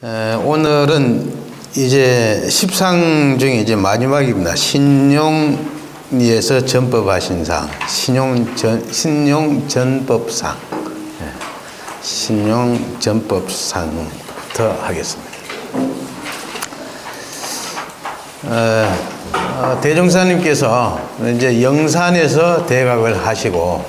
오늘은 이제 10상 중에 이제 마지막입니다. 신용리에서 전법하신 상, 신용전법상, 신용전법상부터 하겠습니다. 대종사님께서 이제 영산에서 대각을 하시고,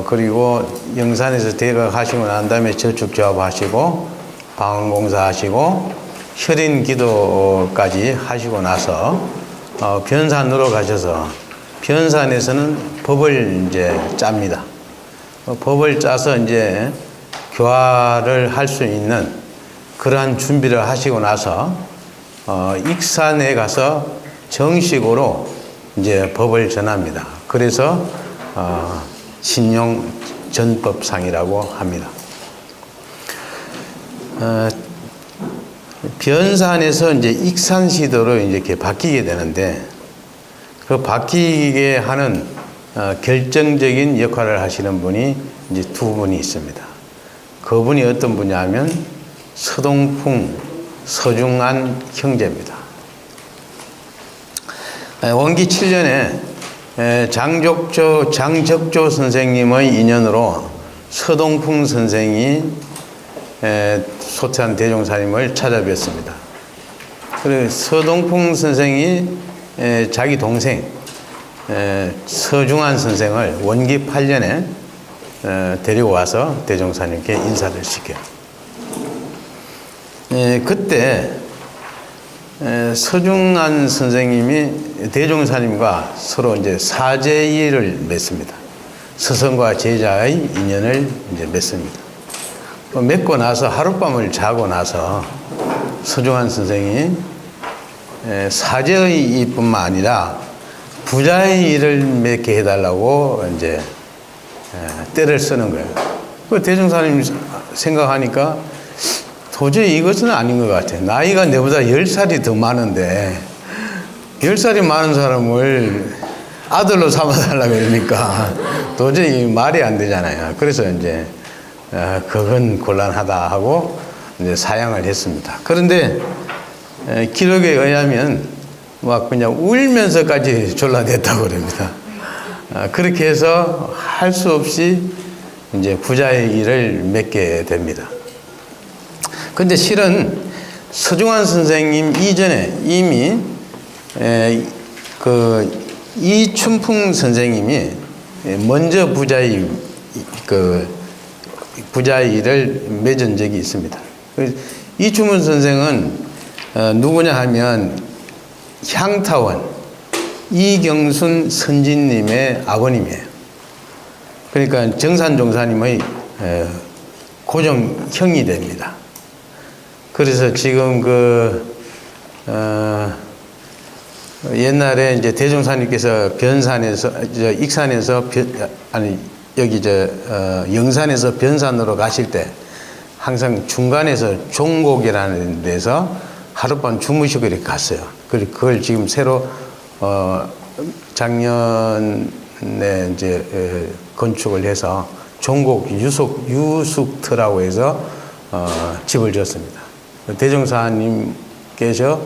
그리고 영산에서 대각하시고 난 다음에 저축조합하시고, 방언공사 하시고, 혈인기도까지 하시고 나서, 변산으로 가셔서, 변산에서는 법을 이제 짭니다. 법을 짜서 이제 교화를 할 수 있는 그러한 준비를 하시고 나서, 익산에 가서 정식으로 이제 법을 전합니다. 그래서, 신용전법상이라고 합니다. 변산에서 이제 익산시도로 이렇게 바뀌게 되는데, 그 바뀌게 하는 결정적인 역할을 하시는 분이 이제 두 분이 있습니다. 그분이 어떤 분이냐면 서동풍, 서중안 형제입니다. 원기 7년에 장적조 선생님의 인연으로 서동풍 선생이 소태한 대종사님을 찾아뵙습니다. 그리고 서동풍 선생이 자기 동생 서중안 선생을 원기 8년에 데리고 와서 대종사님께 인사를 시켜요. 그때 서중안 선생님이 대종사님과 서로 이제 사제의를 맺습니다. 스승과 제자의 인연을 이제 맺습니다. 맺고 나서 하룻밤을 자고 나서 서중안 선생이 사제의 일뿐만 아니라 부자의 일을 맺게 해달라고 이제 때를 쓰는 거예요. 그 대종사님 생각하니까 도저히 이것은 아닌 것 같아요. 나이가 내보다 10살이 더 많은데 10살이 많은 사람을 아들로 삼아달라고 그러니까 도저히 말이 안 되잖아요. 그래서 이제 그건 곤란하다 하고 이제 사양을 했습니다. 그런데 기록에 의하면 막 그냥 울면서까지 졸라댔다고 그럽니다. 그렇게 해서 할 수 없이 이제 부자의 일을 맺게 됩니다. 근데 실은 서중안 선생님 이전에 이미 그 이춘풍 선생님이 먼저 부자의 일을 맺은 적이 있습니다. 이춘문 선생은 누구냐 하면 향타원 이경순 선진님의 아버님이에요. 그러니까 정산종사님의 고종형이 됩니다. 그래서 지금 옛날에 이제 대종사님께서 익산에서 영산에서 변산으로 가실 때 항상 중간에서 종곡이라는 데서 하룻밤 주무시고 이렇게 갔어요. 그걸 지금 새로 작년에 이제 건축을 해서 종곡 유숙터라고 해서 집을 지었습니다. 대종사님께서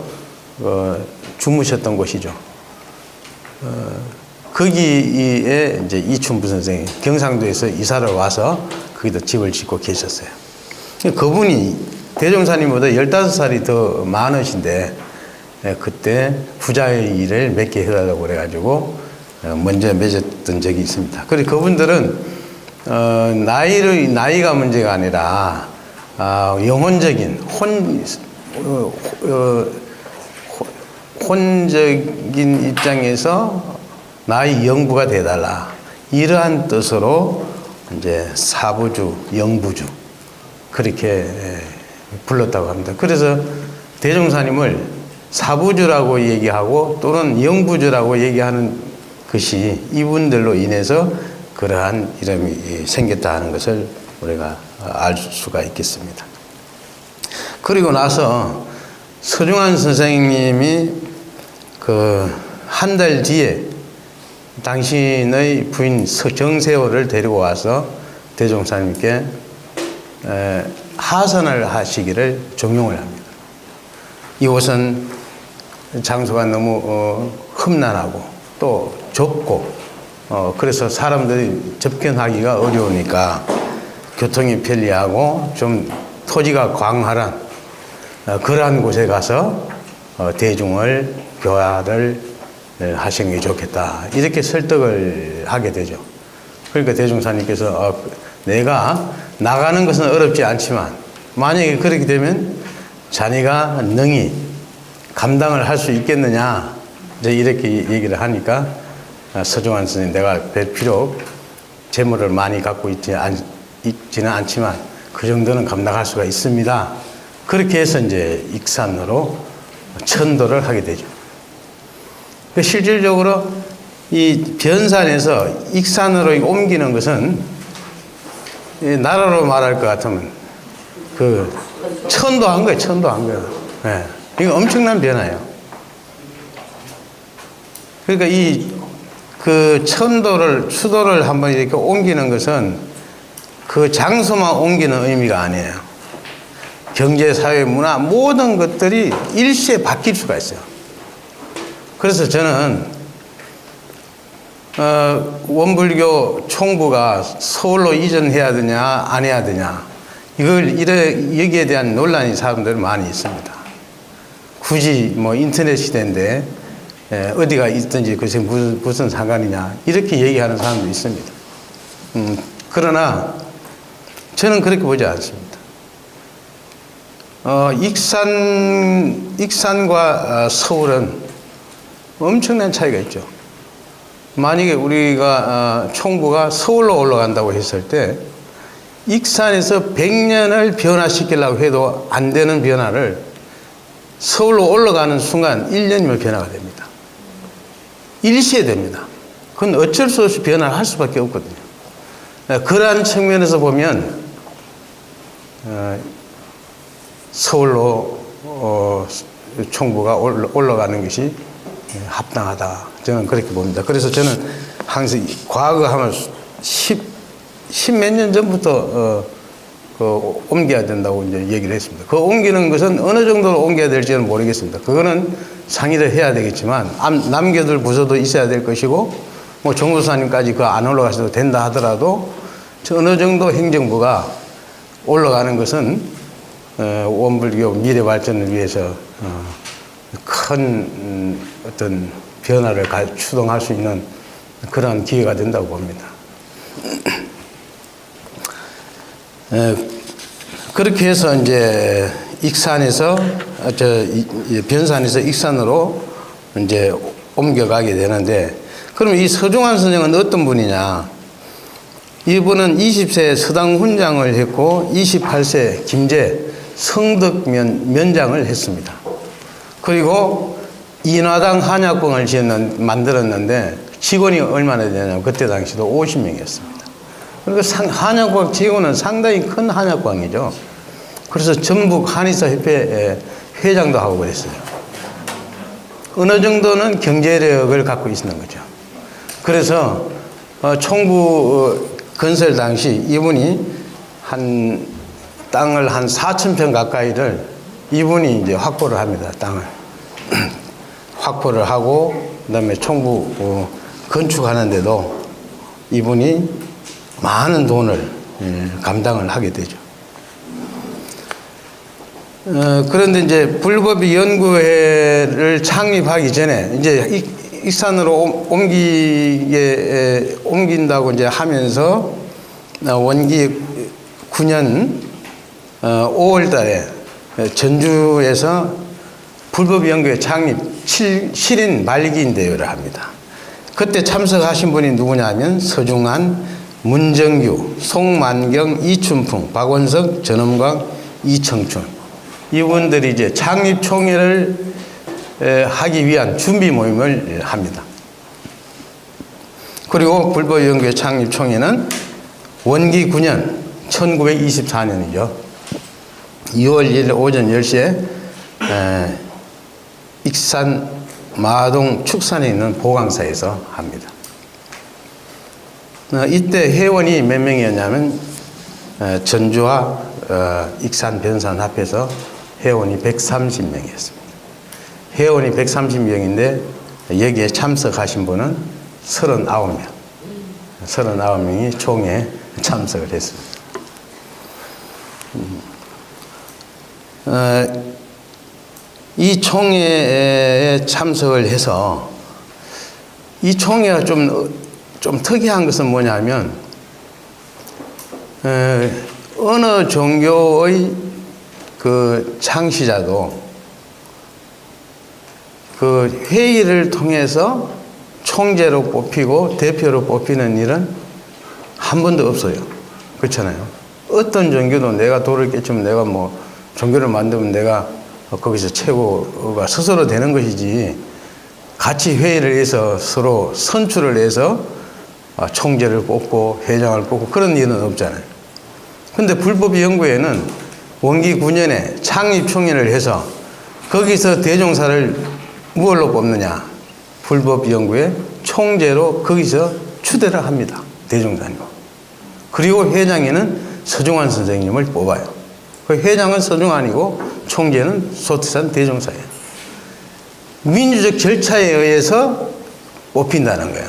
주무셨던 곳이죠. 거기에 이제 이춘부 선생이 경상도에서 이사를 와서 거기다 집을 짓고 계셨어요. 그분이 대종사님보다 15살이 더 많으신데 그때 부자의 일을 맺게 해달라고 그래가지고 먼저 맺었던 적이 있습니다. 그리고 그분들은 나이가 문제가 아니라 영혼적인 혼적인 입장에서 나의 영부가 되달라, 이러한 뜻으로 이제 사부주, 영부주 그렇게 불렀다고 합니다. 그래서 대종사님을 사부주라고 얘기하고 또는 영부주라고 얘기하는 것이 이분들로 인해서 그러한 이름이 생겼다 하는 것을 우리가 알 수가 있겠습니다. 그리고 나서 서중안 선생님이 한 달 뒤에 당신의 부인 정세호를 데리고 와서 대종사님께 하선을 하시기를 종용을 합니다. 이곳은 장소가 너무 험난하고 또 좁고 그래서 사람들이 접견하기가 어려우니까 교통이 편리하고 좀 토지가 광활한 그러한 곳에 가서 대중을 교화를 하시는 게 좋겠다 이렇게 설득을 하게 되죠. 그러니까 대종사님께서 내가 나가는 것은 어렵지 않지만 만약에 그렇게 되면 자네가 능히 감당을 할 수 있겠느냐 이제 이렇게 얘기를 하니까 서종환 스님 내가 비록 재물을 많이 갖고 있지는 않지만 그 정도는 감당할 수가 있습니다. 그렇게 해서 이제 익산으로 천도를 하게 되죠. 실질적으로 이 변산에서 익산으로 옮기는 것은 나라로 말할 것 같으면 그 천도한 거예요. 천도한 거예요. 네. 이거 엄청난 변화예요. 그러니까 그 천도를 수도를 한번 이렇게 옮기는 것은 그 장소만 옮기는 의미가 아니에요. 경제, 사회, 문화 모든 것들이 일시에 바뀔 수가 있어요. 그래서 저는 원불교 총부가 서울로 이전해야 되냐 안 해야 되냐 여기에 대한 논란이 사람들 많이 있습니다. 굳이 뭐 인터넷 시대인데 어디가 있든지 그것이 무슨 상관이냐 이렇게 얘기하는 사람도 있습니다. 그러나 저는 그렇게 보지 않습니다. 익산과 서울은 엄청난 차이가 있죠. 만약에 우리가 총부가 서울로 올라간다고 했을 때 익산에서 100년을 변화시키려고 해도 안 되는 변화를 서울로 올라가는 순간 1년이면 변화가 됩니다. 일시에 됩니다. 그건 어쩔 수 없이 변화를 할 수밖에 없거든요. 그러한 측면에서 보면 서울로 총부가 올라가는 것이 합당하다. 저는 그렇게 봅니다. 그래서 저는 항상 과거 하면 10몇 년 전부터 옮겨야 된다고 이제 얘기를 했습니다. 그 옮기는 것은 어느 정도로 옮겨야 될지는 모르겠습니다. 그거는 상의를 해야 되겠지만 남겨둘 부서도 있어야 될 것이고 뭐 정부사님까지 그 안 올라가셔도 된다 하더라도 어느 정도 행정부가 올라가는 것은 원불교 미래 발전을 위해서 큰 어떤 변화를 추동할 수 있는 그런 기회가 된다고 봅니다. 그렇게 해서 이제 익산에서 변산에서 익산으로 이제 옮겨가게 되는데, 그럼 이 서종환 선생은 어떤 분이냐? 이분은 20세 서당 훈장을 했고 28세 김제 성덕 면장을 했습니다. 그리고 인화당 한약봉을 만들었는데 직원이 얼마나 되냐면 그때 당시도 50명이었습니다. 그리고 한약광 직원은 상당히 큰 한약광이죠. 그래서 전북 한의사협회 회장도 하고 그랬어요. 어느 정도는 경제력을 갖고 있는 거죠. 그래서 총부 건설 당시 이분이 땅을 한 4,000평 가까이를 이분이 이제 확보를 합니다. 땅을 확보를 하고 그다음에 총부 건축하는데도 이분이 많은 돈을 감당을 하게 되죠. 그런데 이제 불법이 연구회를 창립하기 전에 이제 익산으로 옮긴다고 이제 하면서 원기 9년 5월 달에 전주에서 불법연구회 창립 7인 말기인 대회를 합니다. 그때 참석하신 분이 누구냐 하면 서중환, 문정규, 송만경, 이춘풍, 박원석, 전엄광, 이청춘, 이분들이 이제 창립 총회를 하기 위한 준비 모임을 합니다. 그리고 불법연구회 창립 총회는 원기 9년 1924년이죠. 2월 1일 오전 10시에 익산 마동 축산에 있는 보강사에서 합니다. 이때 회원이 몇 명이었냐면 전주와 익산, 변산 합해서 회원이 130명이었습니다. 회원이 130명인데 여기에 참석하신 분은 39명. 39명이 총회에 참석을 했습니다. 이 총회에 참석을 해서 이 총회가 좀 특이한 것은 뭐냐면 어느 종교의 그 창시자도 그 회의를 통해서 총재로 뽑히고 대표로 뽑히는 일은 한 번도 없어요. 그렇잖아요. 어떤 종교도 내가 돌을 깨치면 내가 뭐 종교를 만들면 내가 거기서 최고가 스스로 되는 것이지 같이 회의를 해서 서로 선출을 해서 총재를 뽑고 회장을 뽑고 그런 일은 없잖아요. 근데 불법연구회는 원기 9년에 창립총회를 해서 거기서 대종사를 무엇로 뽑느냐? 불법연구회 총재로 거기서 추대를 합니다. 대종사님. 그리고 회장에는 서중환 선생님을 뽑아요. 그 회장은 서중환이고 총재는 소태산 대종사예요. 민주적 절차에 의해서 뽑힌다는 거예요.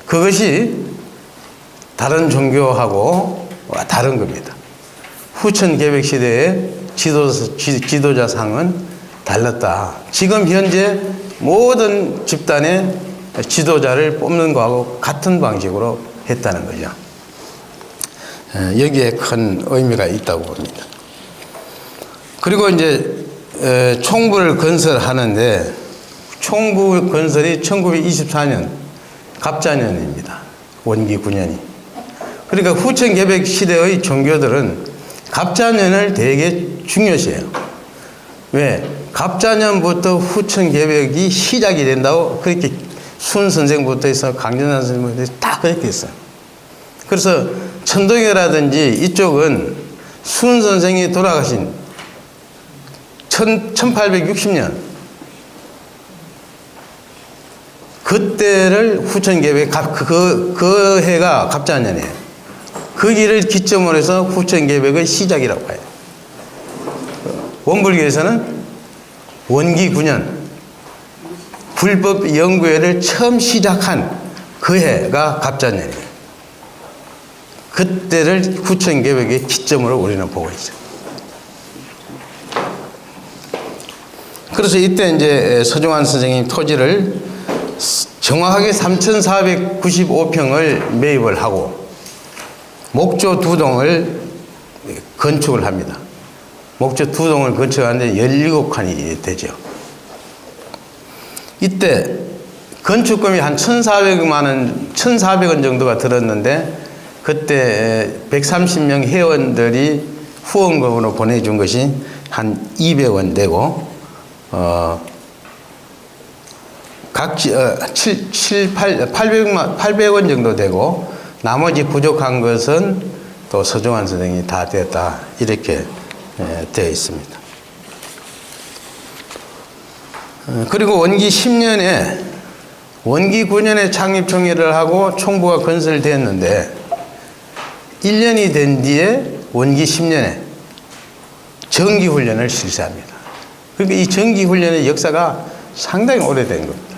그것이 다른 종교하고 다른 겁니다. 후천 개벽 시대의 지도자상은 달랐다. 지금 현재 모든 집단의 지도자를 뽑는 것하고 같은 방식으로 했다는 거죠. 여기에 큰 의미가 있다고 봅니다. 그리고 이제 총부를 건설하는데 총부 건설이 1924년 갑자년입니다. 원기 9년이. 그러니까 후천 개벽 시대의 종교들은 갑자년을 되게 중요시해요. 왜? 갑자년부터 후천 개벽이 시작이 된다고 그렇게 순 선생부터 해서 강전한 선생부터 해서 다 그렇게 했어요. 그래서 천동이라든지 이쪽은 순 선생이 돌아가신 1860년 그때를 후천 개벽 그 해가 갑자년이에요. 그 길을 기점으로 해서 후천 개벽의 시작이라고 봐요. 원불교에서는 원기 9년 불법 연구회를 처음 시작한 그 해가 갑자년이에요. 그때를 후천 개벽의 기점으로 우리는 보고 있어요. 그래서 이때 이제 서중환 선생님 토지를 정확하게 3,495평을 매입을 하고 목조 2동을 건축을 합니다. 목조 2동을 건축하는데 17칸이 되죠. 이때 건축금이 한 1,400원 정도가 들었는데 그때 130명 회원들이 후원금으로 보내준 것이 한 200원 되고 각 800원 정도 되고 나머지 부족한 것은 또 서중환 선생이 다 됐다 이렇게 되어 있습니다. 그리고 원기 10년에 원기 9년에 창립총회를 하고 총부가 건설됐는데 1년이 된 뒤에 원기 10년에 정기훈련을 실시합니다. 그러니까 이 정기훈련의 역사가 상당히 오래된 겁니다.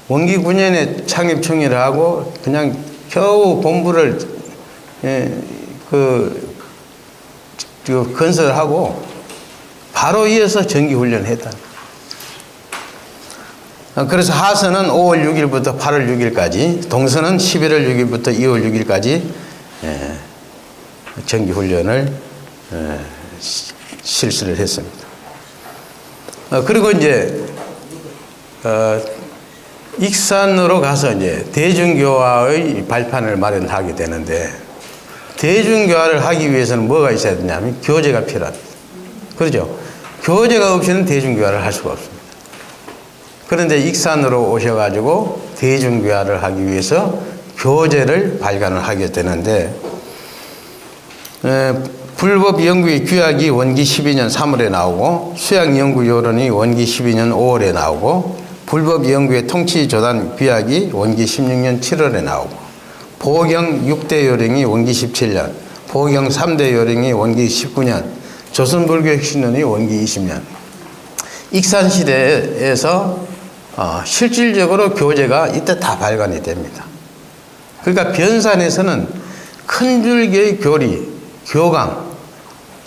원기 9년에 창립총회를 하고 그냥 겨우 본부를 건설하고 바로 이어서 정기훈련을 했다. 그래서 하선은 5월 6일부터 8월 6일까지, 동선은 11월 6일부터 2월 6일까지 정기훈련을 실시를 했습니다. 그리고 이제 익산으로 가서 이제 대중교화의 발판을 마련하게 되는데 대중교화를 하기 위해서는 뭐가 있어야 되냐면 교재가 필요합니다. 그렇죠? 교재가 없이는 대중교화를 할 수가 없습니다. 그런데 익산으로 오셔가지고 대중교화를 하기 위해서 교재를 발간을 하게 되는데 불법연구의 규약이 원기 12년 3월에 나오고 수양연구요론이 원기 12년 5월에 나오고 불법연구의 통치조단 규약이 원기 16년 7월에 나오고 보경 6대 요령이 원기 17년, 보경 3대 요령이 원기 19년, 조선불교 혁신론이 원기 20년. 익산시대에서 실질적으로 교재가 이때 다 발간이 됩니다. 그러니까 변산에서는 큰 줄기의 교리, 교강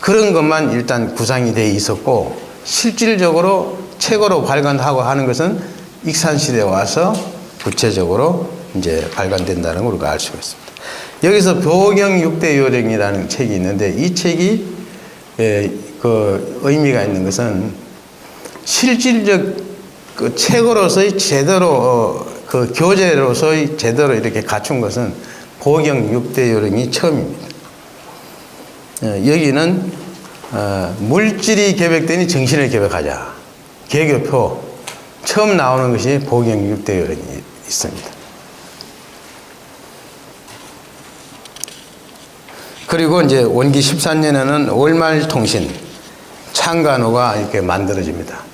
그런 것만 일단 구상이 되어 있었고 실질적으로 책으로 발간하고 하는 것은 익산시대에 와서 구체적으로 이제 발간된다는 걸 우리가 알 수가 있습니다. 여기서 보경 6대 요령이라는 책이 있는데 이 책이 그 의미가 있는 것은 실질적 그 책으로서의 제대로 그 교재로서의 제대로 이렇게 갖춘 것은 보경 6대 요령이 처음입니다. 여기는 물질이 계획되니 정신을 계획하자. 개교표 처음 나오는 것이 보경 6대 요령이 있습니다. 그리고 이제 원기 14년에는 월말통신 창간호가 이렇게 만들어집니다.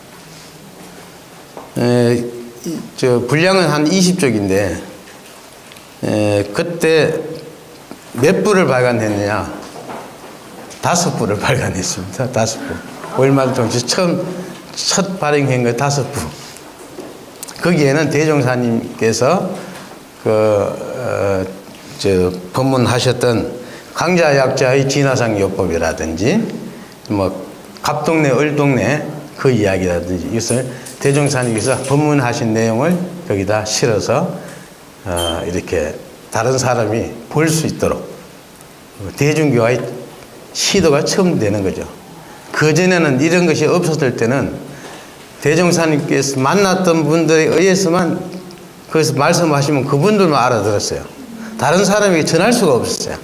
분량은 한 20쪽인데 그때 몇 부를 발간했느냐? 5부를 발간했습니다. 5부. 월말통신 첫 발행한 거 5부. 거기에는 대종사님께서 법문하셨던 강자약자의 진화상 요법이라든지 뭐 갑동네 을동네 그 이야기라든지 이것을 대종사님께서 법문하신 내용을 거기다 실어서 이렇게 다른 사람이 볼 수 있도록 대중교화의 시도가 처음 되는 거죠. 그전에는 이런 것이 없었을 때는 대종사님께서 만났던 분들에 의해서만 거기서 말씀하시면 그분들만 알아들었어요. 다른 사람에게 전할 수가 없었어요.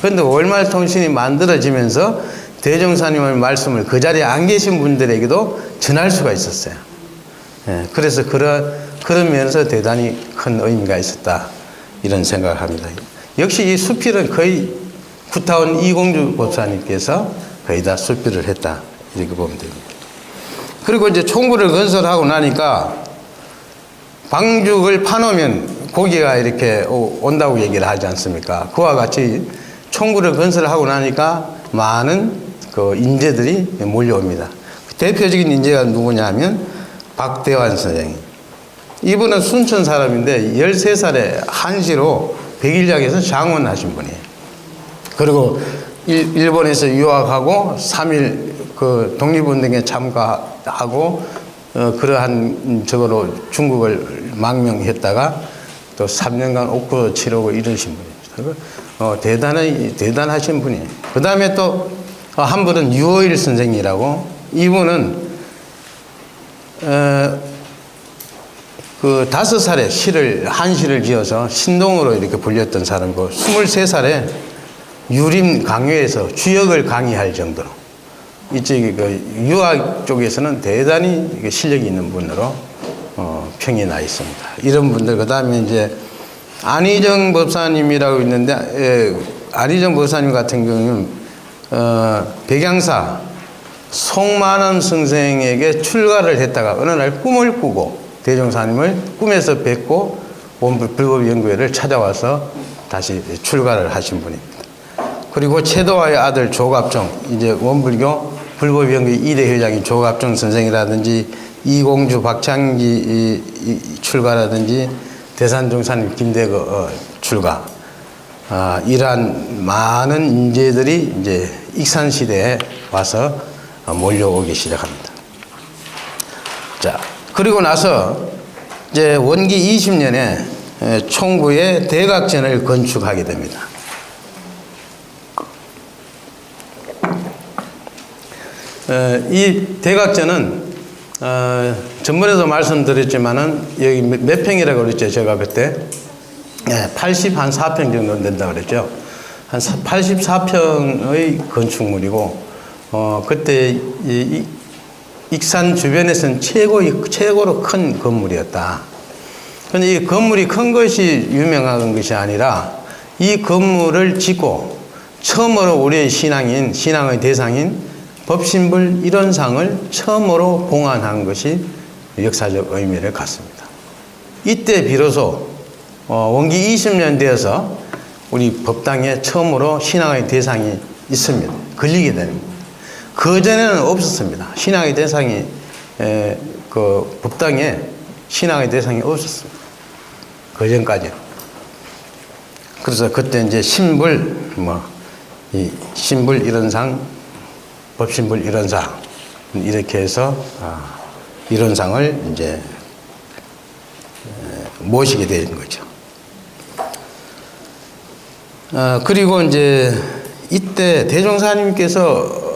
그런데 월말통신이 만들어지면서 대종사님의 말씀을 그 자리에 안 계신 분들에게도 전할 수가 있었어요. 그래서 그런 면에서 대단히 큰 의미가 있었다 이런 생각을 합니다. 역시 이 수필은 거의 구타원 이공주 법사님께서 거의 다 수필을 했다 이렇게 보면 됩니다. 그리고 이제 총구를 건설하고 나니까 방죽을 파놓으면 고기가 이렇게 온다고 얘기를 하지 않습니까? 그와 같이 총구를 건설하고 나니까 많은 그 인재들이 몰려옵니다. 대표적인 인재가 누구냐 하면 박대환 선생님. 이분은 순천 사람인데 13살에 한시로 백일장에서 장원하신 분이에요. 그리고 일본에서 유학하고 3일 그 독립운동에 참가하고 그러한 저거로 중국을 망명했다가 또 3년간 옥도 치르고 이러신 분입니다. 대단하신 분이에요. 그 다음에 또 한 분은 유호일 선생이라고 이분은 그 5살에 한시를 지어서 신동으로 이렇게 불렸던 사람이고 23살에 유림 강요에서 주역을 강의할 정도로 이쪽이 그 유학 쪽에서는 대단히 실력이 있는 분으로 평이 나 있습니다. 이런 분들 그 다음에 이제 안희정 법사님이라고 있는데 안희정 법사님 같은 경우는 백양사 송만원 선생에게 출가를 했다가 어느 날 꿈을 꾸고 대종사님을 꿈에서 뵙고 불법연구회를 찾아와서 다시 출가를 하신 분입니다. 그리고 최도화의 아들 조갑종, 이제 원불교 불법연구회 2대 회장인 조갑종 선생이라든지 이공주 박창기 출가라든지 대산종사님 김대거 출가, 이러한 많은 인재들이 이제 익산시대에 와서 몰려오기 시작합니다. 자, 그리고 나서 이제 원기 20년에 총부의 대각전을 건축하게 됩니다. 이 대각전은 전번에도 말씀드렸지만은 여기 몇 평이라고 그랬죠? 제가 그때 84평 정도 된다고 그랬죠. 한 84평의 건축물이고 그때 익산 주변에서는 최고로 큰 건물이었다. 그런데 이 건물이 큰 것이 유명한 것이 아니라 이 건물을 짓고 처음으로 우리의 신앙의 대상인 법신불 일원상을 처음으로 봉안한 것이 역사적 의미를 갖습니다. 이때 비로소 원기 20년 되어서 우리 법당에 처음으로 신앙의 대상이 있습니다. 걸리게 되는 거예요. 그전에는 없었습니다. 신앙의 대상이, 그 법당에 신앙의 대상이 없었습니다. 그전까지. 그래서 그때 이제 신불, 이 신불 일원상, 법신불 일원상, 이렇게 해서, 일원상을 이제 모시게 된 거죠. 그리고 이제 이때 대종사님께서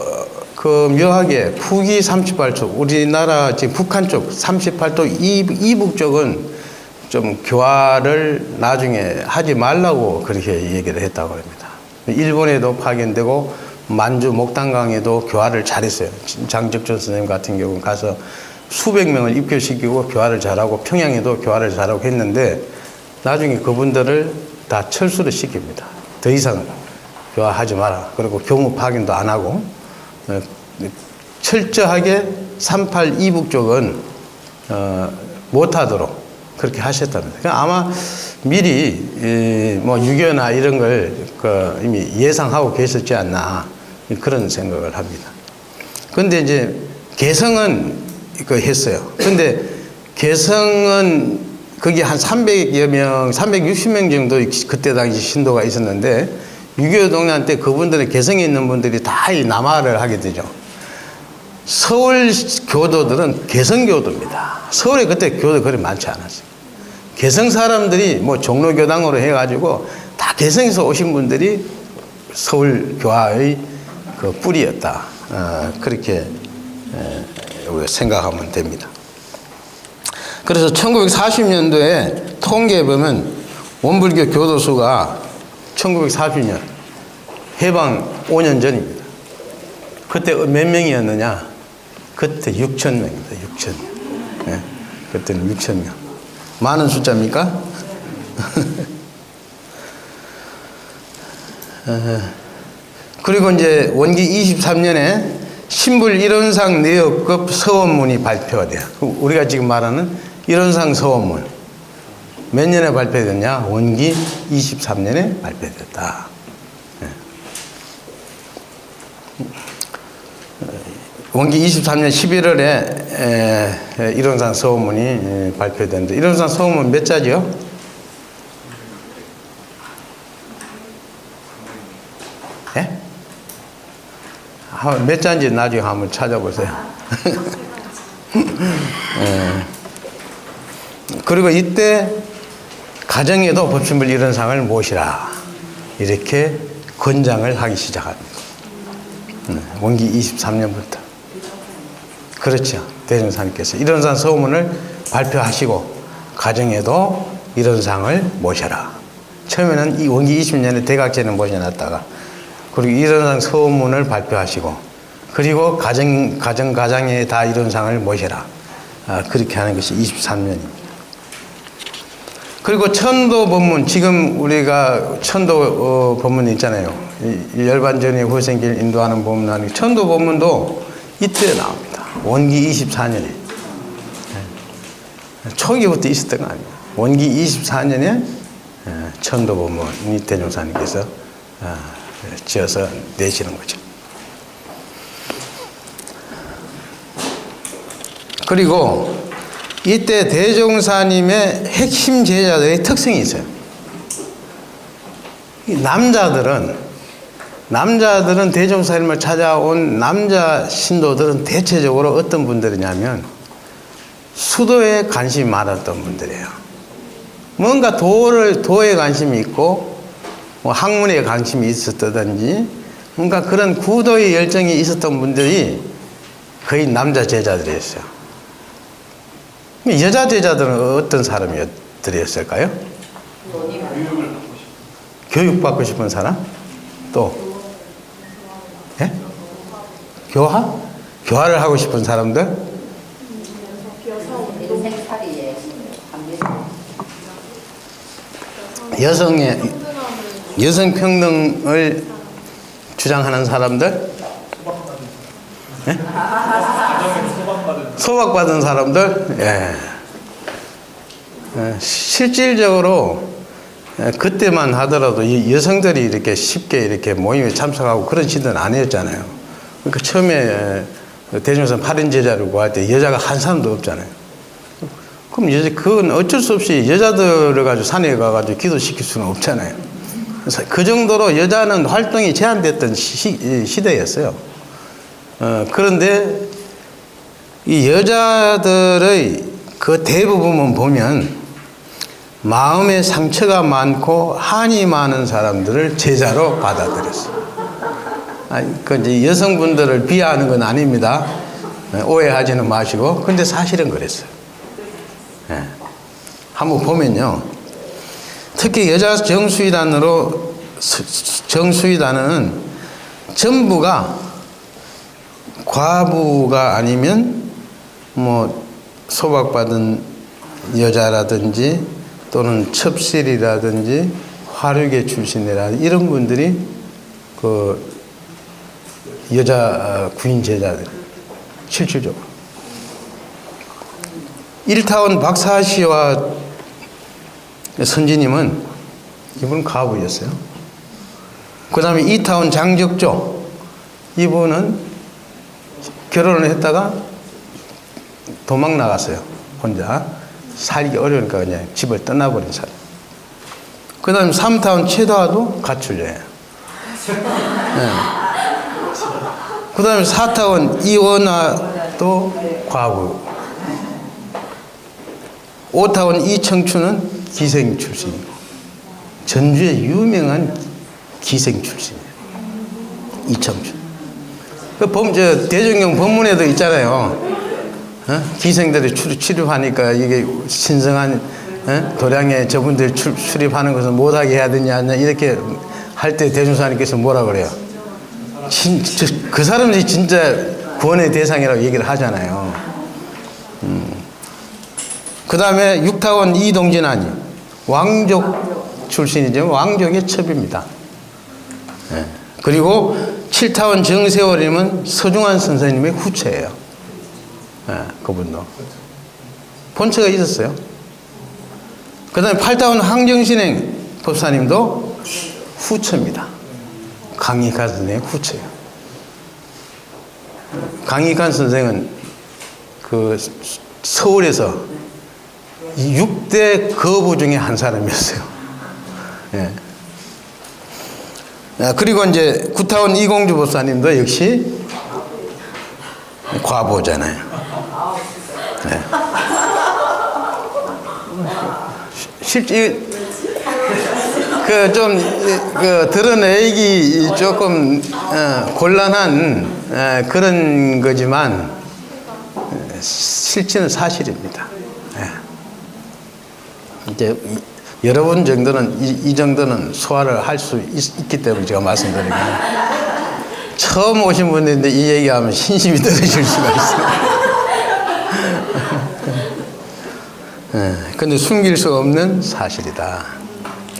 그 묘하게 북위 38쪽, 우리나라 지금 북한 쪽 38도 이북 쪽은 좀 교화를 나중에 하지 말라고 그렇게 얘기를 했다고 합니다. 일본에도 파견되고 만주 목단강에도 교화를 잘했어요. 장적준 선생님 같은 경우는 가서 수백 명을 입교시키고 교화를 잘하고 평양에도 교화를 잘하고 했는데 나중에 그분들을 다 철수를 시킵니다. 더 이상 교화하지 마라. 그리고 교무 파견도 안 하고 철저하게 38 이북 쪽은 못하도록 그렇게 하셨답니다. 그러니까 아마 미리 뭐 유교나 이런 걸 이미 예상하고 계셨지 않나 그런 생각을 합니다. 그런데 이제 개성은 했어요. 근데 개성은 거기 한 300여 명, 360명 정도 그때 당시 신도가 있었는데 6.25 동란 때 그분들의 개성에 있는 분들이 다 이 남하를 하게 되죠. 서울 교도들은 개성교도입니다. 서울에 그때 교도 그리 많지 않았어요. 개성 사람들이 뭐 종로교당으로 해가지고 다 개성에서 오신 분들이 서울 교화의 그 뿌리였다. 그렇게 생각하면 됩니다. 그래서 1940년도에 통계해 보면 원불교 교도수가 1940년 해방 5년 전입니다. 그때 몇 명이었느냐? 그때 6천 명입니다. 6천 명. 네, 그때는 6천 명. 많은 숫자입니까? 그리고 이제 원기 23년에 신불 일원상 내역급 서원문이 발표가 돼요. 우리가 지금 말하는 일원상 서원문. 몇 년에 발표됐냐? 원기 23년에 발표됐다. 원기 23년 11월에 일원상 서원문이 발표됐는데 일원상 서원문 몇 자지요? 예? 몇 자인지 나중에 한번 찾아보세요. 그리고 이때 가정에도 법신불 일원상을 모시라 이렇게 권장을 하기 시작합니다. 원기 23년부터. 그렇죠. 대종사님께서 일원상 서문을 발표하시고 가정에도 일원상을 모셔라. 처음에는 이 원기 20년에 대각제는 모셔놨다가 그리고 일원상 서문을 발표하시고 그리고 가정에 다 일원상을 모셔라. 그렇게 하는 것이 23년입니다. 그리고 천도 법문, 지금 우리가 천도 법문이 있잖아요. 열반전의 후생길 인도하는 법문, 천도 법문도 이때 나옵니다. 원기 24년에. 초기부터 있었던 거 아니에요. 원기 24년에 천도 법문이 대종사님께서 지어서 내시는 거죠. 그리고 이때 대종사님의 핵심 제자들의 특성이 있어요. 남자들은 대종사님을 찾아온 남자 신도들은 대체적으로 어떤 분들이냐면 수도에 관심이 많았던 분들이에요. 뭔가 도에 관심이 있고 뭐 학문에 관심이 있었다든지 뭔가 그런 구도의 열정이 있었던 분들이 거의 남자 제자들이었어요. 여자 제자들은 어떤 사람들이었을까요? 교육받고 싶은 사람? 또? 예? 교화? 교화를 하고 싶은 사람들? 여성 평등을 주장하는 사람들? 예? 소박받은 사람들? 예. 실질적으로 그때만 하더라도 이 여성들이 이렇게 쉽게 이렇게 모임에 참석하고 그런 시대는 아니었잖아요. 그러니까 처음에 대종선 8인 제자를 구할 때 여자가 한 사람도 없잖아요. 그럼 그건 어쩔 수 없이 여자들을 가지고 산에 가가지고 기도시킬 수는 없잖아요. 그래서 그 정도로 여자는 활동이 제한됐던 시대였어요. 그런데 이 여자들의 그 대부분은 보면 마음에 상처가 많고 한이 많은 사람들을 제자로 받아들였어요. 그 이제 여성분들을 비하하는 건 아닙니다. 오해하지는 마시고. 근데 사실은 그랬어요. 한번 보면요. 특히 여자 정수의단은 전부가 과부가 아니면 뭐 소박받은 여자라든지 또는 첩실이라든지 화류계 출신이라든지 이런 분들이 그 여자 구인 제자들 실질적으로 일타원 박사씨와 선지님은 이분은 과부였어요. 그 다음에 이타원 장적조 이분은 결혼을 했다가 도망 나갔어요. 혼자 살기 어려우니까 그냥 집을 떠나버린 사람. 그 다음에 3타원 최다도 가출녀예요. 네. 그 다음에 4타원 이원화도 과부. 5타원 이청춘은 기생 출신이고 전주의 유명한 기생 출신이에요. 이청춘. 그 대종경 법문에도 있잖아요. 기생들이 출입하니까 이게 신성한 도량에 저분들 출입하는 것을 못하게 해야 되냐 이렇게 할 때 대종사님께서 뭐라 그래요? 그 사람들이 진짜 구원의 대상이라고 얘기를 하잖아요. 그 다음에 6타원 이동진아니 왕족 출신이죠. 왕족의 첩입니다. 그리고 7타원 정세월님은 서중환 선생님의 후처예요. 그분도 본처가 있었어요. 그 다음에 8타원 항정신행 법사님도 후처입니다. 강익한 선생의 후처예요. 강익한 선생은 그 서울에서 6대 거부 중에 한 사람이었어요. 그리고 이제 9타원 이공주 법사님도 역시 과보잖아요. 실제 드러내기 조금 곤란한 그런 거지만 실제는 사실입니다. 이제 여러분 정도는 이 정도는 소화를 할 수 있기 때문에 제가 말씀드리는 거예요. 처음 오신 분인데 이 얘기하면 신심이 떨어질 수가 있어요. 근데 숨길 수 없는 사실이다.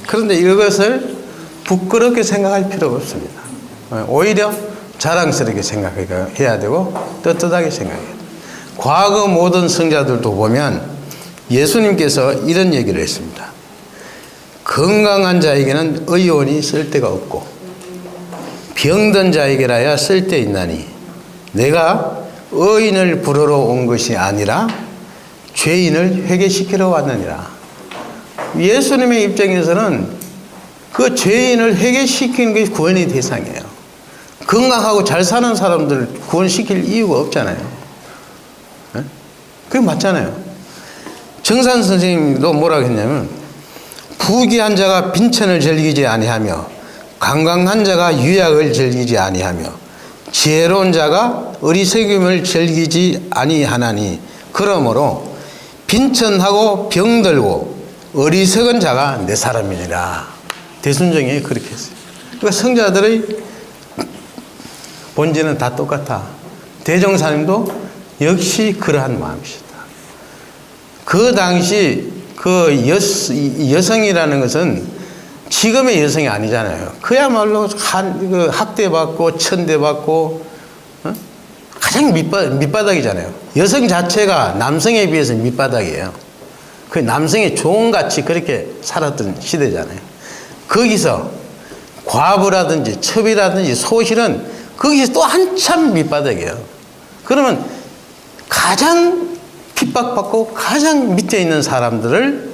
그런데 이것을 부끄럽게 생각할 필요가 없습니다. 오히려 자랑스럽게 생각해야 되고 떳떳하게 생각해야 돼요. 과거 모든 성자들도 보면 예수님께서 이런 얘기를 했습니다. 건강한 자에게는 의원이 쓸데가 없고 병든 자에게라야 쓸데있나니 내가 의인을 부르러 온 것이 아니라 죄인을 회개시키러 왔느니라. 예수님의 입장에서는 그 죄인을 회개시키는 것이 구원의 대상이에요. 건강하고 잘 사는 사람들 구원시킬 이유가 없잖아요. 그게 맞잖아요. 정산 선생님도 뭐라고 했냐면 부귀한 자가 빈천을 즐기지 아니하며 강강한 자가 유약을 즐기지 아니하며 지혜로운 자가 어리석임을 즐기지 아니하나니 그러므로 빈천하고 병들고 어리석은 자가 내 사람이니라. 대순종이 그렇게 했어요. 그러니까 성자들의 본질은 다 똑같아. 대종사님도 역시 그러한 마음이시다. 그 당시 그 여성이라는 것은 지금의 여성이 아니잖아요. 그야말로 학대받고 천대받고 가장 밑바닥이잖아요. 여성 자체가 남성에 비해서 밑바닥이에요. 그 남성의 종같이 그렇게 살았던 시대잖아요. 거기서 과부라든지 첩이라든지 소실은 거기서 또 한참 밑바닥이에요. 그러면 가장 핍박받고 가장 밑에 있는 사람들을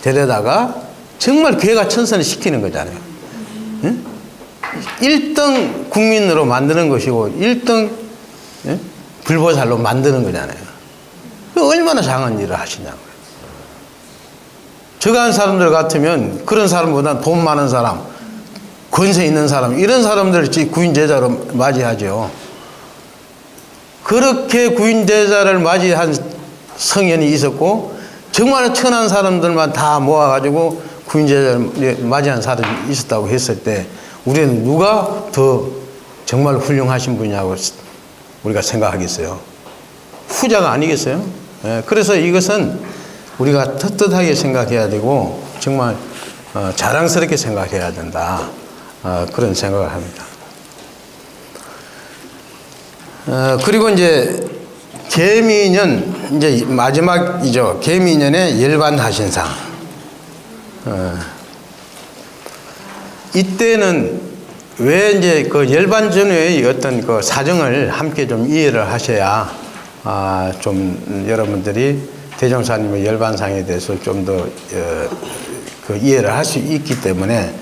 데려다가 정말 괴가 천선을 시키는 거잖아요. 응? 1등 국민으로 만드는 것이고 1등 불보살로 만드는 거잖아요. 얼마나 장한 일을 하시냐고요. 저 같은 사람들 같으면 그런 사람보다 돈 많은 사람, 권세 있는 사람, 이런 사람들을 구인 제자로 맞이하죠. 그렇게 구인 제자를 맞이한 성현이 있었고 정말 천한 사람들만 다 모아가지고 구인 제자를 맞이한 사람이 있었다고 했을 때 우리는 누가 더 정말 훌륭하신 분이냐고 우리가 생각하겠어요. 후자가 아니겠어요? 그래서 이것은 우리가 떳떳하게 생각해야 되고 정말 자랑스럽게 생각해야 된다. 그런 생각을 합니다. 그리고 이제 계미년, 이제 마지막이죠. 계미년의 열반하신상. 이때는 왜 이제 그 열반 전후의 어떤 그 사정을 함께 좀 이해를 하셔야 좀 여러분들이 대종사님의 열반상에 대해서 좀 더 그 이해를 할 수 있기 때문에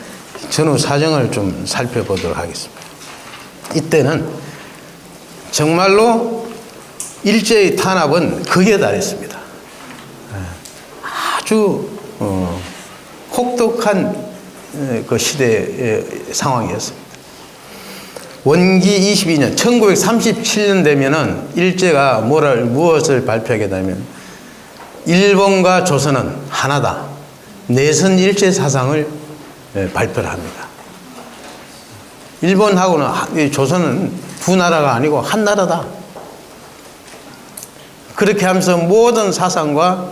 전후 사정을 좀 살펴보도록 하겠습니다. 이때는 정말로 일제의 탄압은 극에 달했습니다. 아주 혹독한 그 시대의 상황이었습니다. 원기 22년 1937년 되면은 일제가 무엇을 발표하게 되면 일본과 조선은 하나다. 내선 일제 사상을 발표를 합니다. 일본하고는 조선은 두 나라가 아니고 한 나라다. 그렇게 하면서 모든 사상과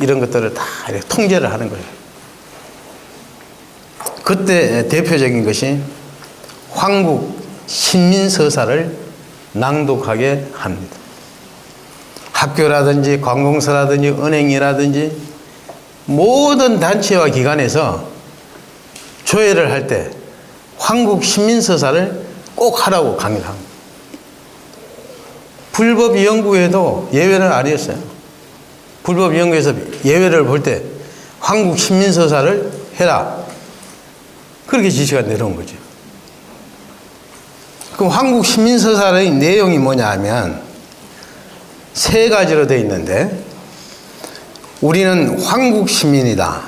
이런 것들을 다 이렇게 통제를 하는 거예요. 그때 대표적인 것이 황국 신민서사를 낭독하게 합니다. 학교라든지 관공서라든지 은행이라든지 모든 단체와 기관에서 조회를 할 때 황국 신민서사를 꼭 하라고 강의를 합니다. 불법연구에도 예외는 아니었어요. 불법연구에서 예외를 볼 때 황국 신민서사를 해라. 그렇게 지시가 내려온 거죠. 그럼 황국 신민서사의 내용이 뭐냐 하면 세 가지로 되어 있는데 우리는 황국 시민이다.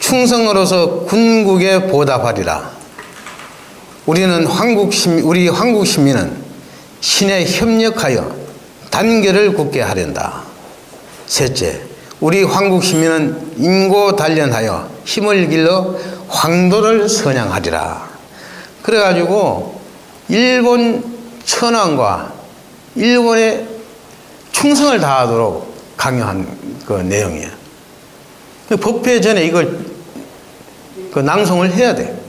충성으로서 군국에 보답하리라. 우리는 우리 황국 시민은 신에 협력하여 단결을 굳게 하련다. 셋째, 우리 황국 시민은 인고 단련하여 힘을 길러 황도를 선양하리라. 그래가지고 일본 천황과 일본의 충성을 다하도록 강요한 그 내용이에요. 법회 전에 이걸 낭송을 해야 돼.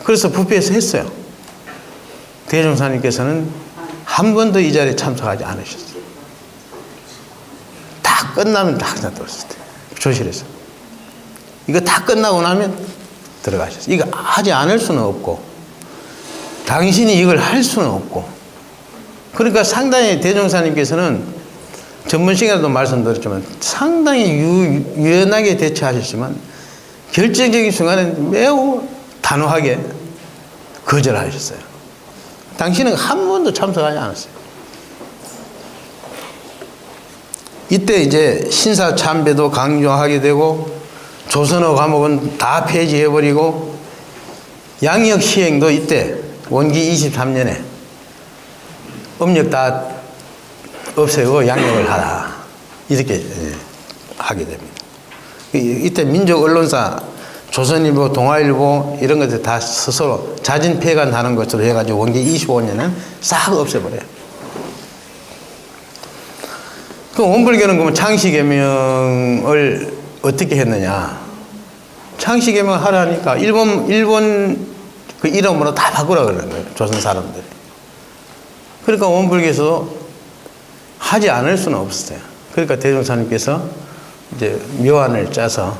그래서 부패에서 했어요. 대종사님께서는 한 번도 이 자리에 참석하지 않으셨어요. 다 끝나면 다 그냥 들었을 때 조실해서 이거 다 끝나고 나면 들어가셨어요. 이거 하지 않을 수는 없고 당신이 이걸 할 수는 없고 그러니까 상당히 대종사님께서는 전번 시간에도 말씀드렸지만 상당히 유연하게 대처하셨지만 결정적인 순간에 매우 단호하게 거절하셨어요. 당신은 한 번도 참석하지 않았어요. 이때 이제 신사참배도 강조하게 되고 조선어 과목은 다 폐지해버리고 양역 시행도 이때 원기 23년에 음력 다 없애고 양력을 하라 이렇게 하게 됩니다. 이때 민족 언론사 조선일보, 동아일보 이런 것들 다 스스로 자진 폐간하는 것으로 해가지고 원기 25년은 싹 없애버려요. 그럼 원불교는 그러면 창시개명을 어떻게 했느냐? 창시개명을 하라니까 일본 그 이름으로 다 바꾸라 그러는 거예요. 조선 사람들. 그러니까 원불교에서 하지 않을 수는 없었어요. 그러니까 대종사님께서 이제 묘안을 짜서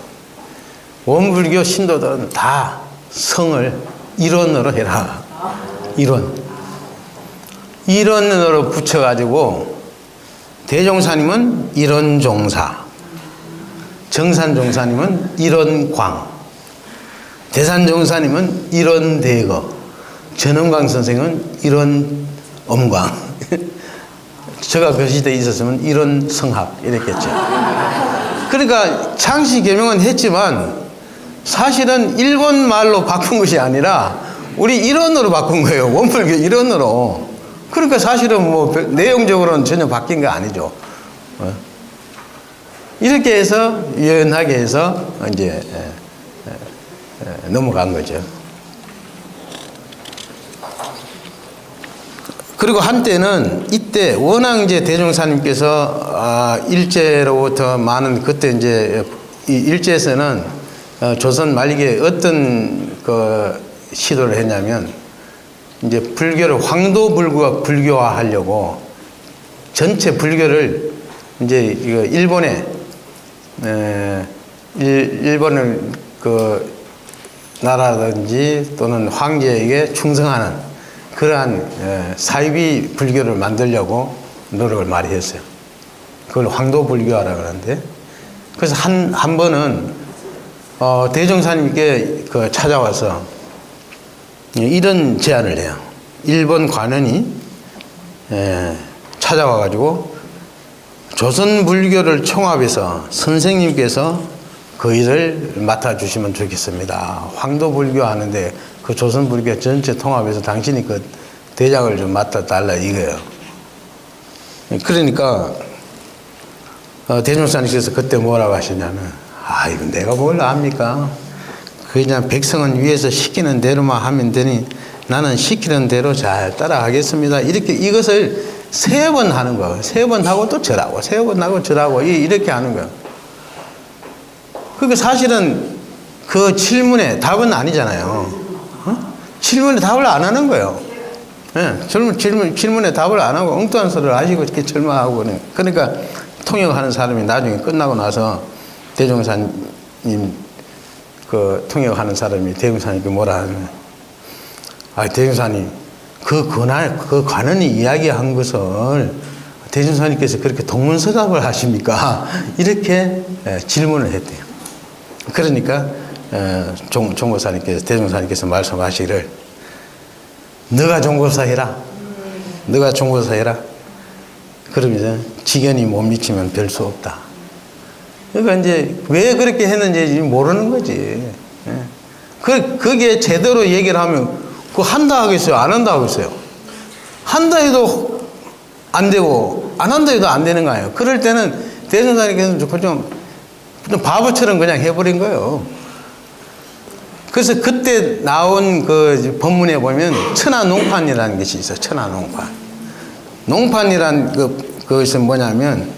원불교 신도들은 다 성을 일원으로 해라. 일원으로 붙여가지고 대종사님은 일원종사, 정산종사님은 일원광, 대산종사님은 일원대거, 전원광 선생은 일원엄광. 제가 그 시대에 있었으면 일원성합 이랬겠죠. 그러니까 창씨 개명은 했지만 사실은 일본 말로 바꾼 것이 아니라 우리 일원으로 바꾼 거예요. 원불교 일원으로. 그러니까 사실은 뭐 내용적으로는 전혀 바뀐 거 아니죠. 이렇게 해서 유연하게 해서 이제 넘어간 거죠. 그리고 한때는 이때 워낙 이제 대종사님께서 일제로부터 많은 그때 이제 이 일제에서는 조선 말기에 어떤 그 시도를 했냐면 이제 불교를 황도 불교화하려고 전체 불교를 이제 이거 일본에 일본을 그 나라든지 또는 황제에게 충성하는 그러한 사이비 불교를 만들려고 노력을 많이 했어요. 그걸 황도불교화라고 하는데, 그래서 한 번은 대종사님께 그 찾아와서 이런 제안을 해요. 일본 관원이 찾아와가지고 조선 불교를 총합해서 선생님께서 그 일을 맡아주시면 좋겠습니다. 황도불교 하는데 그 조선 불교 전체 통합해서 당신이 그 대장을 좀 맡아달라 이거예요. 그러니까 대종사님께서 그때 뭐라고 하시냐면, 이거 내가 뭘 압니까? 그냥 백성은 위에서 시키는 대로만 하면 되니 나는 시키는 대로 잘 따라가겠습니다. 이렇게 이것을 3번 하는 거예요. 3번 하고 또 절하고 3번 하고 절하고 이렇게 하는 거예요. 그러니까 사실은 그 질문에 답은 아니잖아요. 질문에 답을 안 하는 거예요. 질문에 답을 안 하고 엉뚱한 소리를 하시고 이렇게 절망하고 그러니까 통역하는 사람이 나중에 끝나고 나서 대종사님 그 통역하는 사람이 대종사님께 뭐라 하면, 대종사님 그 관원이 이야기한 것을 대종사님께서 그렇게 동문서답을 하십니까? 이렇게 질문을 했대요. 그러니까 종보사님께서 대종사님께서 말씀하시기를 너가 종보사 해라. 너가 종보사 해라. 그러면서 지견이 못 미치면 별 수 없다. 그러니까 이제 왜 그렇게 했는지 모르는 거지. 그게 제대로 얘기를 하면 그거 한다 하겠어요? 안 한다 하겠어요? 한다 해도 안 되고 안 한다 해도 안 되는 거예요. 그럴 때는 대종사님께서 좀 바보처럼 그냥 해버린 거예요. 그래서 그때 나온 그 법문에 보면 천하농판이라는 것이 있어요. 천하농판. 농판이란 그것은 뭐냐면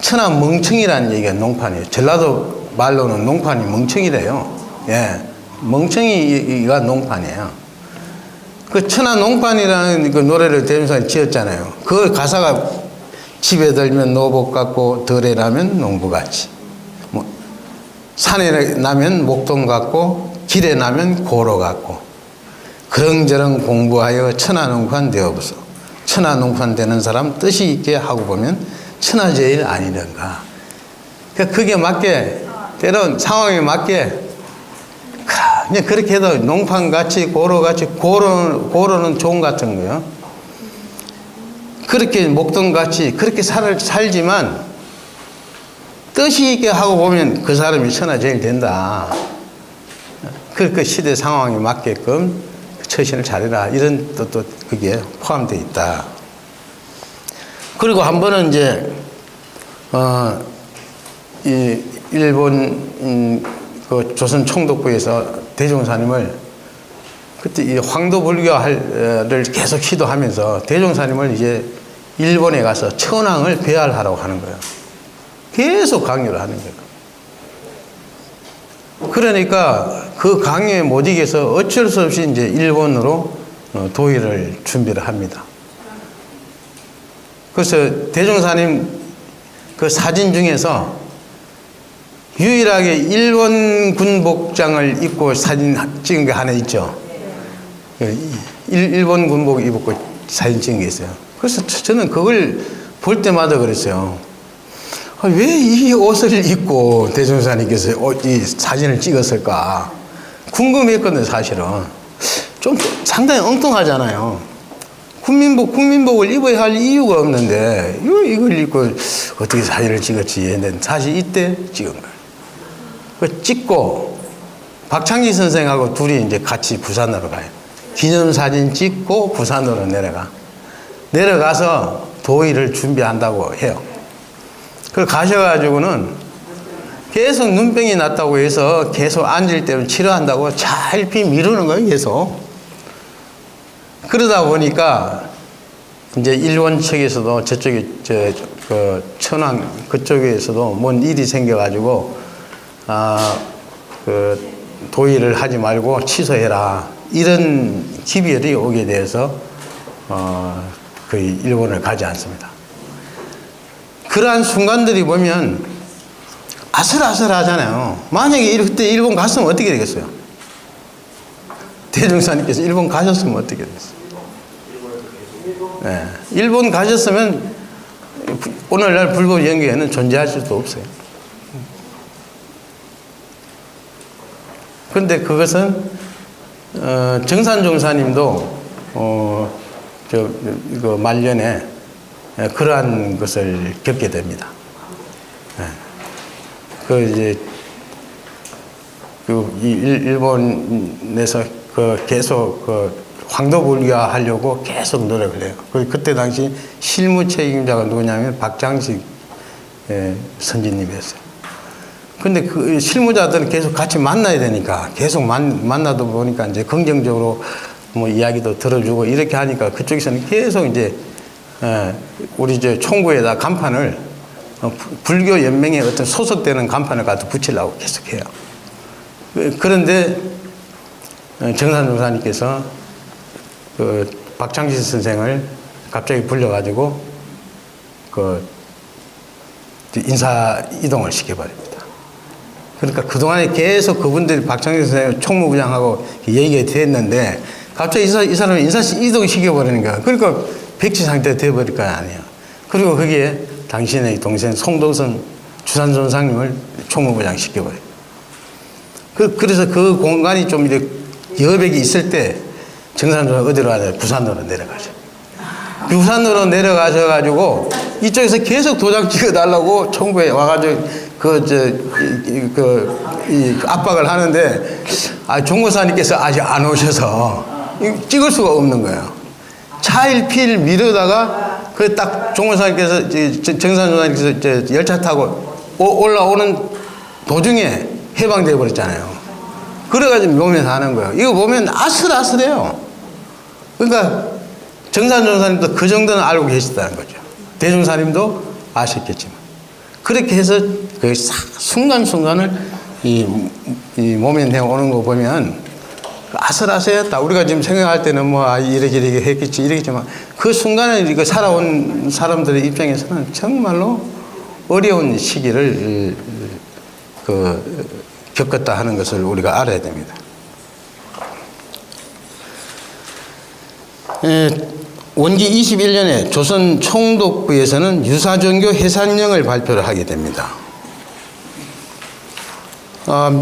천하멍청이라는 얘기가 농판이에요. 전라도 말로는 농판이 멍청이래요. 멍청이가 농판이에요. 그 천하농판이라는 그 노래를 대종사님이 지었잖아요. 그 가사가 집에 들면 노복 같고 덜에 나면 농부같이, 산에 나면 목동 같고 길에 나면 고로 같고 그런저런 공부하여 천하농판 되어보소. 천하농판 되는 사람 뜻이 있게 하고 보면 천하제일 아니던가. 그러니까 그게 맞게 때론 상황에 맞게 그냥 그렇게 해도 농판같이 고로같이 고로는 종 같은 거예요. 그렇게 목동같이 그렇게 살지만 뜻이 있게 하고 보면 그 사람이 천하제일 된다. 그 시대 상황에 맞게끔 처신을 잘해라. 이런 뜻도 그게 포함되어 있다. 그리고 한 번은 이제 이 일본 그 조선 총독부에서 대종사님을 그때 이 황도불교를 계속 시도하면서 대종사님을 이제 일본에 가서 천황을 배할하라고 하는 거예요. 계속 강요를 하는 거예요. 그러니까 그 강요에 못 이겨서 어쩔 수 없이 이제 일본으로 도의를 준비를 합니다. 그래서 대종사님 그 사진 중에서 유일하게 일본 군복장을 입고 사진 찍은 게 하나 있죠. 일본 군복 입고 사진 찍은 게 있어요. 그래서 저는 그걸 볼 때마다 그랬어요. 왜 이 옷을 입고 대종사님께서 이 사진을 찍었을까 궁금했거든요. 사실은 좀 상당히 엉뚱하잖아요. 국민복을 입어야 할 이유가 없는데 이걸 입고 어떻게 사진을 찍었지 했는데 사실 이때 찍은 거예요. 그 찍고 박창기 선생하고 둘이 이제 같이 부산으로 가요. 기념사진 찍고 부산으로 내려가서 도의를 준비한다고 해요. 그 가셔가지고는 계속 눈병이 났다고 해서 계속 앉을 때는 치료한다고 잘피 미루는 거예요. 계속. 그러다 보니까 이제 일본 측에서도 저쪽에 그 천황 그쪽에서도 뭔 일이 생겨가지고 그 도의를 하지 말고 취소해라 이런 기별이 오게 돼서 거의 일본을 가지 않습니다. 그러한 순간들이 보면 아슬아슬하잖아요. 만약에 그때 일본 갔으면 어떻게 되겠어요? 대종사님께서 일본 가셨으면 어떻게 되겠어요? 네. 일본 가셨으면 오늘날 불법 연계에는 존재할 수도 없어요. 그런데 그것은 정산종사님도 이거 말년에 그러한 것을 겪게 됩니다. 그 이제 그 일본에서 계속 황도불교화 하려고 계속 노력을 해요. 그때 당시 실무 책임자가 누구냐면 박장식 선지님이었어요. 근데 그 실무자들은 계속 같이 만나야 되니까 계속 만나다 보니까 이제 긍정적으로 뭐 이야기도 들어주고 이렇게 하니까 그쪽에서는 계속 이제 우리 이제 총구에다 간판을 불교 연맹에 어떤 소속되는 간판을 갖다 붙이려고 계속해요. 그런데 정산종사님께서 그 박창식 선생을 갑자기 불러가지고 그 인사 이동을 시켜버립니다. 그러니까 그동안에 계속 그분들이 박창식 선생 총무부장하고 얘기가 됐는데 갑자기 이 사람을 인사 이동 시켜버리는 거야. 그러니까 백지 상태가 돼버릴 거 아니에요. 그리고 거기에 당신의 동생 송도선 주산존상님을 총무부장 시켜버려요. 그래서 그 공간이 좀 이렇게 여백이 있을 때 정산존상 어디로 가냐? 부산으로 내려가죠. 부산으로 내려가셔가지고 이쪽에서 계속 도장 찍어달라고 총구에 와가지고 압박을 하는데 종무사님께서 아직 안 오셔서 찍을 수가 없는 거예요. 차일피일 미루다가 그 딱 종무사님께서 정산존사님께서 열차 타고 올라오는 도중에 해방되어 버렸잖아요. 그래가지고 묘면 하는 거예요. 이거 보면 아슬아슬해요. 그러니까 정산종사님도 그 정도는 알고 계시다는 거죠. 대종사님도 아셨겠지만. 그렇게 해서 그 순간순간을 이 모면해 오는 거 보면 아슬아슬했다. 우리가 지금 생각할 때는 뭐 이렇게 했겠지 이러겠지만 그 순간에 이거 살아온 사람들의 입장에서는 정말로 어려운 시기를 겪었다 하는 것을 우리가 알아야 됩니다. 원기 21년에 조선 총독부에서는 유사종교 해산령을 발표를 하게 됩니다.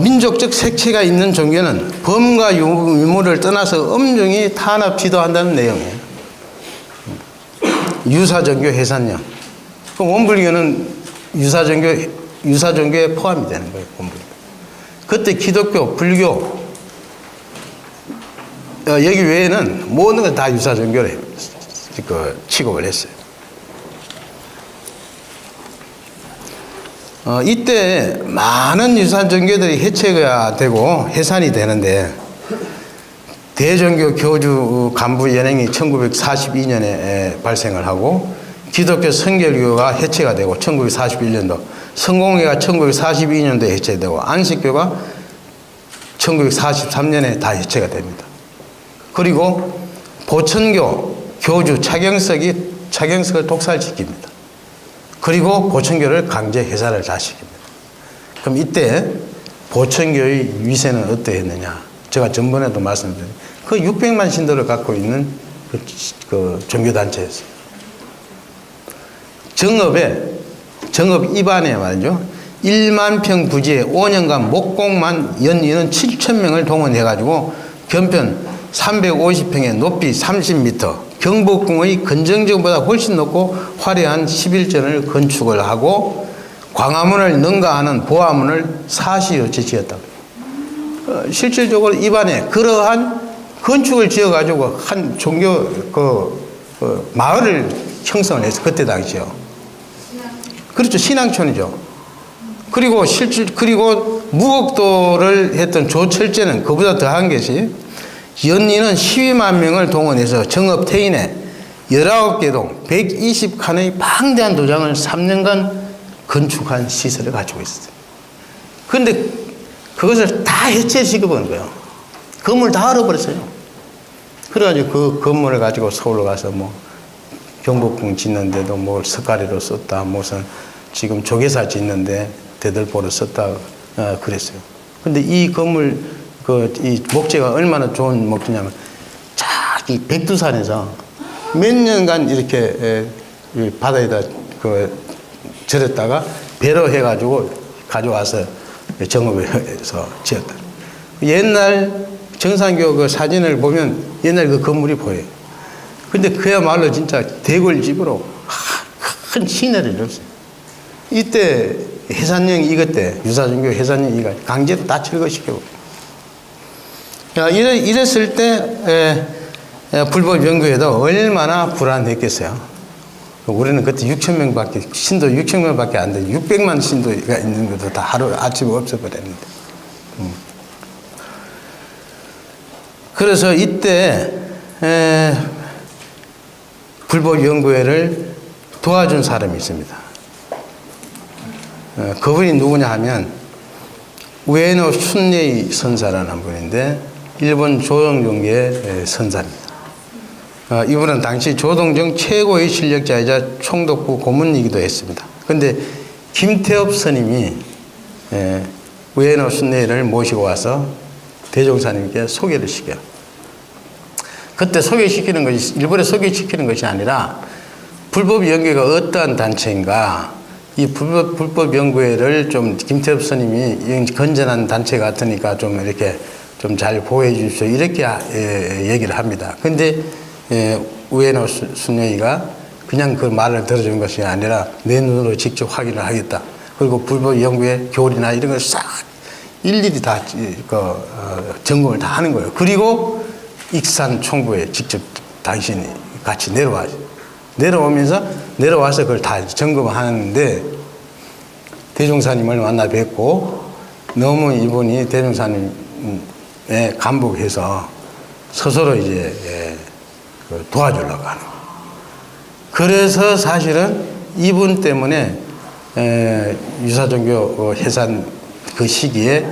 민족적 색채가 있는 종교는 범과 유무를 떠나서 엄중히 탄압 지도한다는 내용이에요. 유사종교 해산령. 원불교는 유사종교에 포함이 되는 거예요. 원불교. 그때 기독교, 불교 여기 외에는 모든 건 다 유사종교로 취급을 했어요. 이때 많은 유사종교들이 해체가 되고 해산이 되는데 대종교 교주 간부 연행이 1942년에 발생을 하고 기독교 성결교가 해체가 되고 1941년도 성공회가 1942년도에 해체되고 안식교가 1943년에 다 해체가 됩니다. 그리고 보천교 교주 차경석이 차경석을 독살시킵니다. 그리고 보천교를 강제 해산을 다 시킵니다. 그럼 이때 보천교의 위세는 어떠했느냐? 제가 전번에도 말씀드린 그 600만 신도를 갖고 있는 그 종교단체였어요. 정업 입안에 말이죠. 1만 평 부지에 5년간 목공만 연인은 7,000명을 동원해가지고 견편 350평에 높이 30m, 경복궁의 건정전보다 훨씬 높고 화려한 11전을 건축을 하고 광화문을 능가하는 보화문을 사시로 지었다. 실질적으로 입안에 그러한 건축을 지어가지고 한 종교 마을을 형성을 했어요. 그때 당시요. 그렇죠. 신앙촌이죠. 그리고 그리고 무곡도를 했던 조철제는 그보다 더한 것이 연인은 12만 명을 동원해서 정업태인에 19개 동 120칸의 방대한 도장을 3년간 건축한 시설을 가지고 있었어요. 그런데 그것을 다 해체시켜버린 거예요. 건물 다 얼어버렸어요. 그래가지고 그 건물을 가지고 서울로 가서 뭐 경복궁 짓는데도 뭐 석가래로 썼다, 무슨 지금 조계사 짓는데 대들보로 썼다 그랬어요. 근데 이 건물 이 목재가 얼마나 좋은 목재냐면 이 백두산에서 몇 년간 이렇게 바다에다 절였다가 배로 해가지고 가져와서 정읍에서 지었다. 옛날 정산교 그 사진을 보면 옛날 그 건물이 보여요. 근데 그야말로 진짜 대궐집으로 큰 시내를 줬어요. 이때 해산령 이것 때 유사종교 해산령 이거 강제로 다 철거시키고. 이랬을 때 불법 연구에도 얼마나 불안했겠어요. 우리는 그때 6,000명밖에 신도 6,000명밖에 안 돼. 600만 신도가 있는 것도 다 하루 아침에 없어버렸는데. 그래서 이때 불법 연구회를 도와준 사람이 있습니다. 그분이 누구냐 하면 우에노 순례이 선사라는 분인데 일본 조동정계의 선사입니다. 이분은 당시 조동정 최고의 실력자이자 총독부 고문이기도 했습니다. 그런데 김태업 스님이 우에노 순례를 모시고 와서 대종사님께 소개를 시켜요. 그때 소개시키는 것이 일본에 소개시키는 것이 아니라 불법 연구회가 어떠한 단체인가, 이 불법 연구회를 좀 김태엽 스님이 건전한 단체 같으니까 좀 이렇게 좀 잘 보호해 주십시오, 이렇게 얘기를 합니다. 근데 우에노 순례이가 그냥 그 말을 들어준 것이 아니라 내 눈으로 직접 확인을 하겠다. 그리고 불법 연구회 교리나 이런 걸 싹 일일이 다 점검을 다 하는 거예요. 그리고 익산 총부에 직접 당신이 같이 내려와서 그걸 다 점검하는데 대종사님을 만나 뵙고 너무 이분이 대종사님에 감복해서 스스로 이제 도와주려고 하는 거예요. 그래서 사실은 이분 때문에 유사종교 해산 그 시기에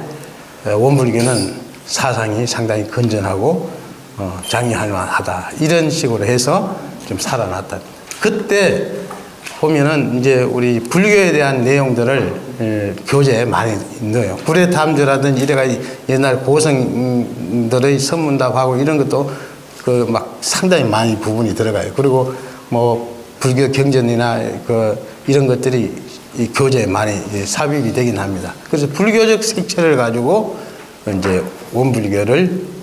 원불교는 사상이 상당히 건전하고 장려할 만하다, 이런 식으로 해서 좀 살아났다. 그때 보면은 이제 우리 불교에 대한 내용들을 교재에 많이 넣어요. 불의탐주라든지 이래가 옛날 고성들의 선문답하고 이런 것도 막 상당히 많이 부분이 들어가요. 그리고 뭐 불교 경전이나 이런 것들이 이 교재에 많이 삽입이 되긴 합니다. 그래서 불교적 색채를 가지고 이제 원불교를,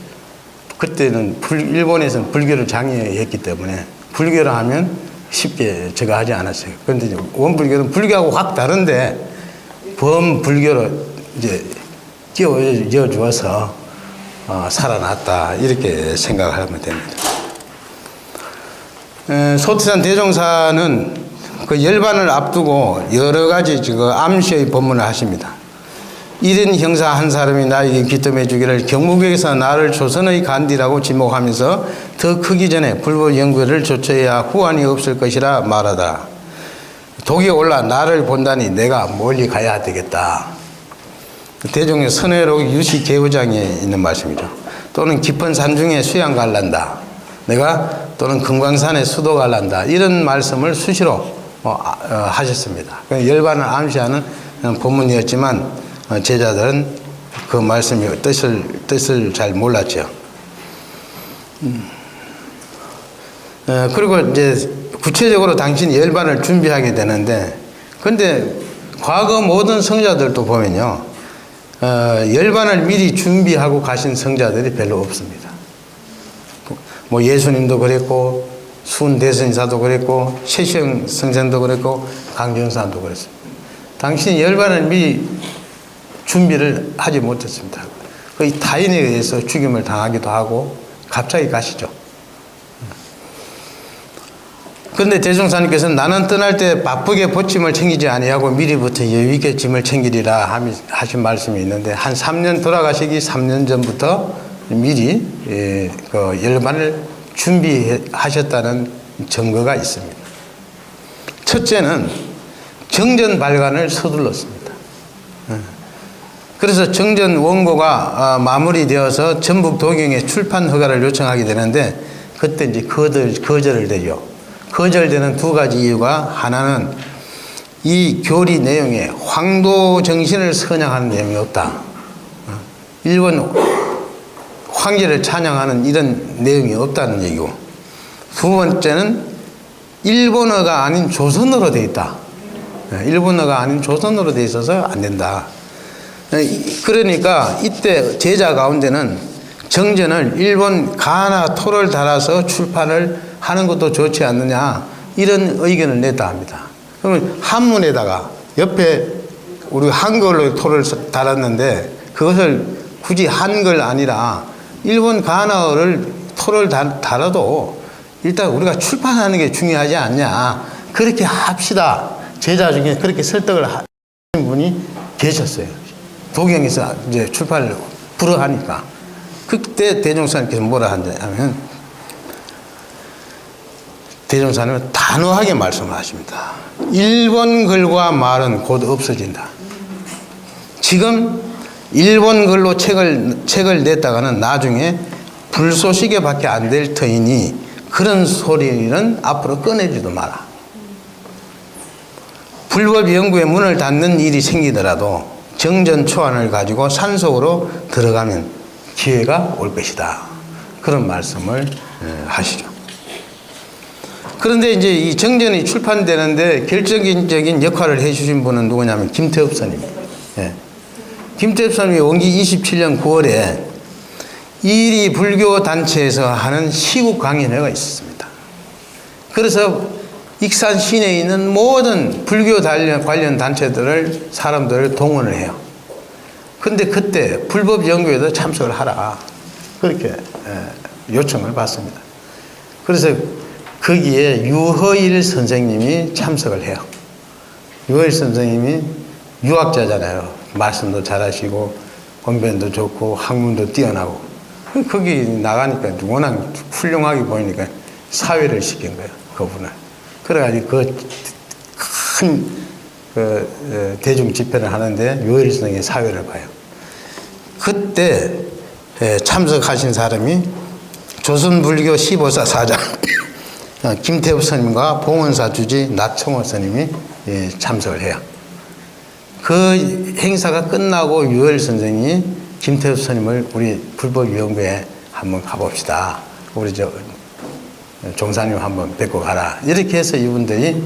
그때는 일본에서는 불교를 장려했기 때문에 불교를 하면 쉽게 저거 하지 않았어요. 그런데 원불교는 불교하고 확 다른데 범불교로 이제 끼워 주어서 살아났다, 이렇게 생각하면 됩니다. 소태산 대종사는 그 열반을 앞두고 여러 가지 암시의 법문을 하십니다. 이른 형사 한 사람이 나에게 귀뜸해 주기를 경무국에서 나를 조선의 간디라고 지목하면서 더 크기 전에 불법 연구를 조처해야 후환이 없을 것이라 말하다. 독이 올라 나를 본다니 내가 멀리 가야 되겠다. 대종의 선회록 유시 개우장에 있는 말씀이죠. 또는 깊은 산중에 수양 갈란다. 내가 또는 금강산에 수도 갈란다. 이런 말씀을 수시로 하셨습니다. 열반을 암시하는 본문이었지만 제자들은 그 말씀의 뜻을 잘 몰랐죠. 그리고 이제 구체적으로 당신이 열반을 준비하게 되는데, 근데 과거 모든 성자들도 보면요, 열반을 미리 준비하고 가신 성자들이 별로 없습니다. 뭐 예수님도 그랬고, 순대선사도 그랬고, 최시영 선생도 그랬고, 강정사도 그랬습니다. 당신이 열반을 미리 준비를 하지 못했습니다. 거의 타인에 의해서 죽임을 당하기도 하고 갑자기 가시죠. 그런데 대종사님께서는 나는 떠날 때 바쁘게 보침을 챙기지 아니하고 미리부터 여유있게 짐을 챙기리라 하신 말씀이 있는데, 한 3년 돌아가시기 3년 전부터 미리 그 열반을 준비하셨다는 증거가 있습니다. 첫째는 정전 발간을 서둘렀습니다. 그래서 정전 원고가 마무리되어서 전북 도경에 출판 허가를 요청하게 되는데, 그때 이제 거절을 되죠. 거절되는 두 가지 이유가, 하나는 이 교리 내용에 황도 정신을 선양하는 내용이 없다. 일본 황제를 찬양하는 이런 내용이 없다는 얘기고, 두 번째는 일본어가 아닌 조선어로 되어 있다. 일본어가 아닌 조선어로 되어 있어서 안 된다. 그러니까 이때 제자 가운데는 정전을 일본 가나 토를 달아서 출판을 하는 것도 좋지 않느냐, 이런 의견을 냈다 합니다. 그러면 한문에다가 옆에 우리 한글로 토를 달았는데, 그것을 굳이 한글 아니라 일본 가나어를 토를 달아도 일단 우리가 출판하는 게 중요하지 않냐, 그렇게 합시다. 제자 중에 그렇게 설득을 하신 분이 계셨어요. 도경에서 이제 출판을 불허하니까. 그때 대종사님께서 뭐라 하냐면, 대종사님은 단호하게 말씀을 하십니다. 일본 글과 말은 곧 없어진다. 지금 일본 글로 책을 냈다가는 나중에 불쏘시개 밖에 안 될 터이니 그런 소리는 앞으로 꺼내지도 마라. 불법 연구에 문을 닫는 일이 생기더라도 정전 초안을 가지고 산속으로 들어가면 기회가 올 것이다. 그런 말씀을 하시죠. 그런데 이제 이 정전이 출판되는데 결정적인 역할을 해주신 분은 누구냐면 김태엽 스님입니다. 김태엽 스님이 원기 27년 9월에 이리 불교 단체에서 하는 시국 강연회가 있었습니다. 그래서 익산 시내에 있는 모든 불교 관련 단체들을, 사람들을 동원을 해요. 근데 그때 불법 연구에도 참석을 하라, 그렇게 요청을 받습니다. 그래서 거기에 유허일 선생님이 참석을 해요. 유허일 선생님이 유학자잖아요. 말씀도 잘하시고 권변도 좋고 학문도 뛰어나고, 거기 나가니까 워낙 훌륭하게 보이니까 사회를 시킨 거예요, 그분을. 그래가지고 큰 대중 집회를 하는데 유허일 선생님이 사회를 봐요. 그때 참석하신 사람이 조선불교 15사 사장 김태엽 스님과 봉원사 주지 나청호 스님이 참석을 해요. 그 행사가 끝나고 유허일 선생이 김태엽 스님을 우리 불법연구회 한번 가봅시다. 우리 종사님 한번 뵙고 가라. 이렇게 해서 이분들이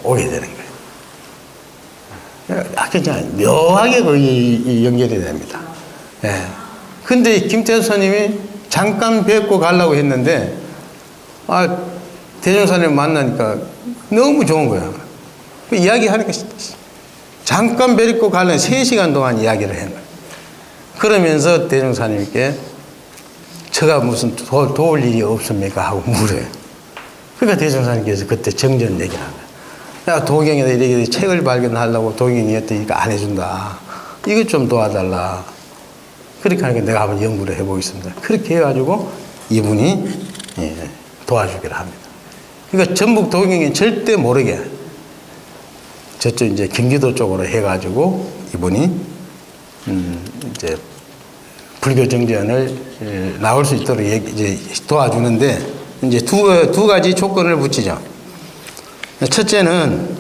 오게 되는 거예요. 그냥 묘하게 거의 연결이 됩니다. 근데 김태엽 스님이 잠깐 뵙고 가려고 했는데, 대종사님 만나니까 너무 좋은 거예요. 그 이야기하니까 잠깐 뵙고 가려면 3시간 동안 이야기를 한 거예요. 그러면서 대종사님께 제가 무슨 도울 일이 없습니까? 하고 물어요. 그러니까 대종사님께서 그때 정전 얘기를 한 거예요. 야, 도경에다 이렇게 책을 발견하려고 도경이 했더니까 안 해준다. 이것 좀 도와달라. 그렇게 하니까 내가 한번 연구를 해보겠습니다. 그렇게 해가지고 이분이 도와주기를 합니다. 그러니까 전북 도경이 절대 모르게 저쪽 이제 경기도 쪽으로 해가지고 이분이 이제 불교 정전을 나올 수 있도록 이제 도와주는데 이제 두 가지 조건을 붙이죠. 첫째는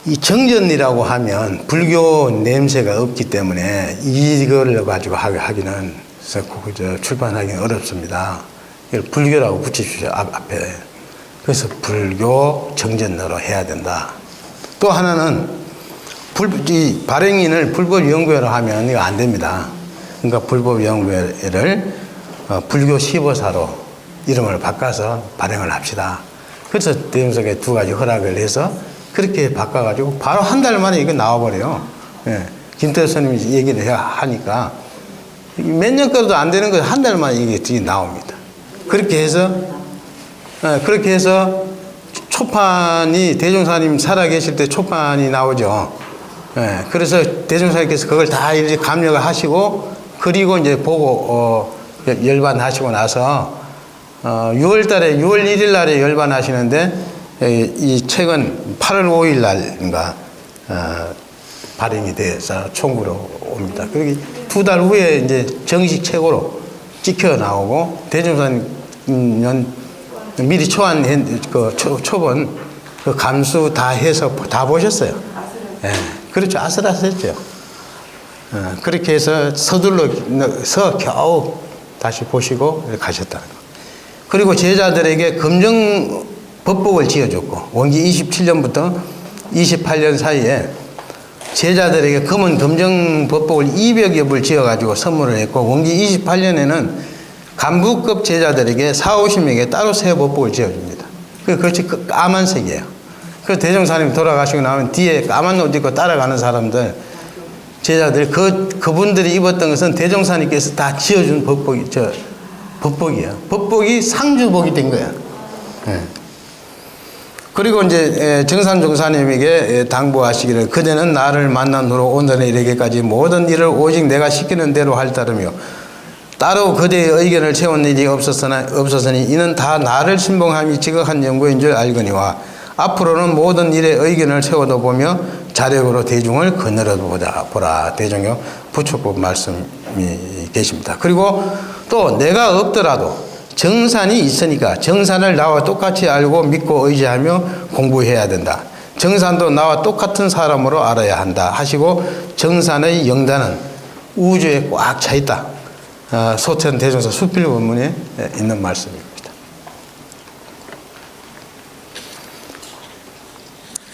이 정전이라고 하면 불교 냄새가 없기 때문에 이걸 가지고 하기는 출판하기는 어렵습니다. 이걸 불교라고 붙이십시오, 앞에. 그래서 불교 정전으로 해야 된다. 또 하나는 이 발행인을 불법연구회로 하면 이거 안 됩니다. 그러니까 불법연구회를 불교 시보사로 이름을 바꿔서 발행을 합시다. 그래서 대중석에 두 가지 허락을 해서 그렇게 바꿔가지고 바로 한 달 만에 이게 나와버려요. 예. 김태호 스님이 얘기를 하니까 몇 년 거도 안 되는 거 한 달 만에 이게 나옵니다. 그렇게 해서 초판이 대종사님 살아계실 때 초판이 나오죠. 예. 그래서 대종사님께서 그걸 다 이제 감력을 하시고 그리고 이제 보고 열반하시고 나서 6월 1일 날에 열반하시는데 이 책은 8월 5일 날인가 발행이 돼서 총구로 옵니다. 그리고 2달 후에 이제 정식 책으로 찍혀 나오고 대종사님 미리 초안 초본 그 감수 다 해서 다 보셨어요. 예, 그렇죠. 아슬아슬했죠. 그렇게 해서 서둘러서 겨우 다시 보시고 가셨다는 거. 그리고 제자들에게 검정 법복을 지어줬고 원기 27년부터 28년 사이에 제자들에게 검은 검정 법복을 200여 벌 지어가지고 선물을 했고 원기 28년에는 간부급 제자들에게 40~50명에게 따로 새 법복을 지어줍니다. 그것이 까만색이에요. 그래서 대종사님 돌아가시고 나면 뒤에 까만 옷 입고 따라가는 사람들 제자들 그분들이 입었던 것은 대종사님께서 다 지어준 법복이에요. 법복이 상주복이 된 거예요. 네. 그리고 이제 정산종사님에게 당부하시기를 그대는 나를 만난 후로 오늘에 이르기까지 모든 일을 오직 내가 시키는 대로 할 따르며 따로 그대의 의견을 채운 일이 없었으니 이는 다 나를 신봉함이 지극한 연구인 줄 알거니와 앞으로는 모든 일에 의견을 채워도 보며 자력으로 대중을 거느려도 보라. 대종교 부처법 말씀이 계십니다. 그리고 또 내가 없더라도 정산이 있으니까 정산을 나와 똑같이 알고 믿고 의지하며 공부해야 된다. 정산도 나와 똑같은 사람으로 알아야 한다 하시고 정산의 영단은 우주에 꽉 차 있다. 소천 대종사 수필본문에 있는 말씀입니다.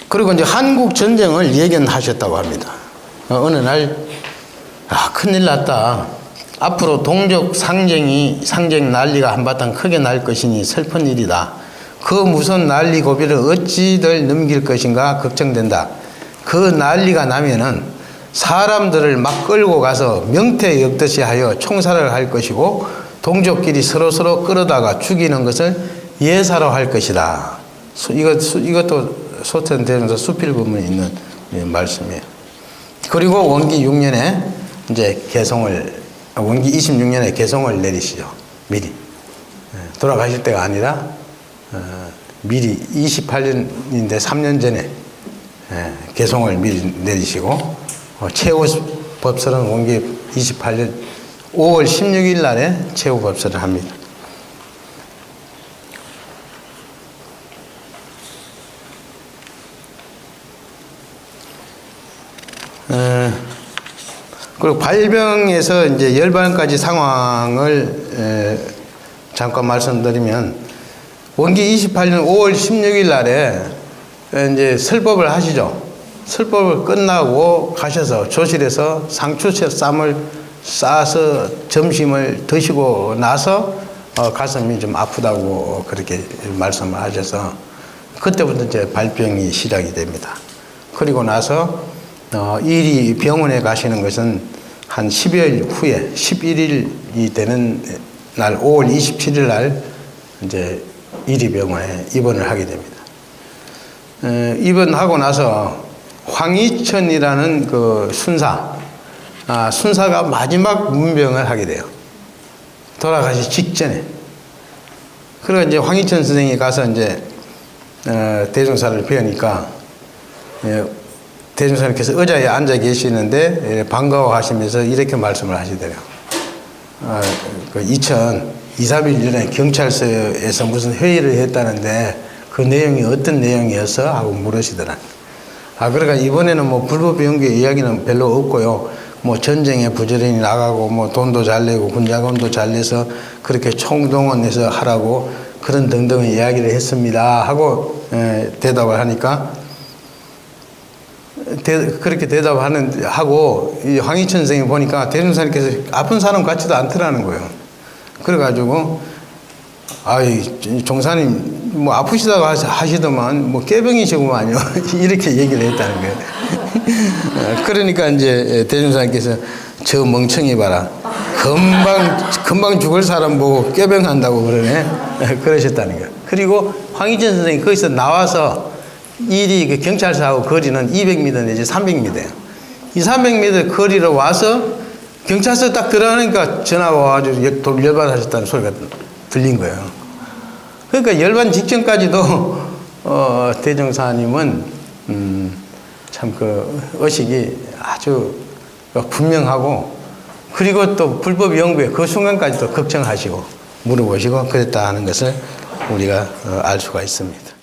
그리고 이제 한국 전쟁을 예견하셨다고 합니다. 어느 날 큰일 났다. 앞으로 동족 상쟁 난리가 한바탕 크게 날 것이니 슬픈 일이다. 그 무슨 난리 고비를 어찌들 넘길 것인가 걱정된다. 그 난리가 나면은 사람들을 막 끌고 가서 명태 역듯이 하여 총살을 할 것이고 동족끼리 서로 끌어다가 죽이는 것을 예사로 할 것이다. 이것도 소천 대종사 수필본문에 있는 말씀이에요. 그리고 원기 6년에 이제 원기 26년에 개송을 내리시죠. 미리. 돌아가실 때가 아니라 미리 28년인데 3년 전에 개송을 미리 내리시고 최후 법설은 원기 28년 5월 16일 날에 최후 법설을 합니다. 그리고 발병에서 이제 열반까지 상황을 잠깐 말씀드리면 원기 28년 5월 16일 날에 이제 설법을 하시죠. 설법을 끝나고 가셔서 조실에서 상추채 쌈을 싸서 점심을 드시고 나서 가슴이 좀 아프다고 그렇게 말씀을 하셔서 그때부터 이제 발병이 시작이 됩니다. 그리고 나서 일이 병원에 가시는 것은 한 10여일 후에 11일이 되는 날 5월 27일 날 이제 이리병원에 입원을 하게 됩니다. 입원하고 나서 황희천이라는 그 순사가 마지막 문병을 하게 돼요. 돌아가시 직전에. 그러니까 이제 황희천 선생이 가서 이제 대종사를 뵈니까 대종사님께서 의자에 앉아 계시는데 반가워하시면서 이렇게 말씀을 하시더래요. 그 2021 년에 경찰서에서 무슨 회의를 했다는데 그 내용이 어떤 내용이어서 하고 물으시더라. 그러니까 이번에는 뭐 불법 연구의 이야기는 별로 없고요. 뭐 전쟁에 부지런히 나가고 뭐 돈도 잘 내고 군자금도 잘 내서 그렇게 총동원해서 하라고 그런 등등의 이야기를 했습니다 하고 대답을 하니까 그렇게 하고 이 황희천 선생이 보니까 대종사님께서 아픈 사람 같지도 않더라는 거예요. 그래가지고 종사님 뭐 아프시다고 하시더만 뭐 깨병이시구만요 이렇게 얘기를 했다는 거예요. 그러니까 이제 대종사님께서 저 멍청이 봐라 금방 죽을 사람 보고 깨병한다고 그러네 그러셨다는 거예요. 그리고 황희천 선생이 거기서 나와서 일이 그 경찰서하고 거리는 200m 내지 300m예요. 이 300m 거리로 와서 경찰서 딱 들어가니까 전화가 와가지고 열받으셨다는 소리가 들린 거예요. 그러니까 열반 직전까지도 대종사님은 참 그 의식이 아주 분명하고 그리고 또 불법 연구에 그 순간까지도 걱정하시고 물어보시고 그랬다 하는 것을 우리가 알 수가 있습니다.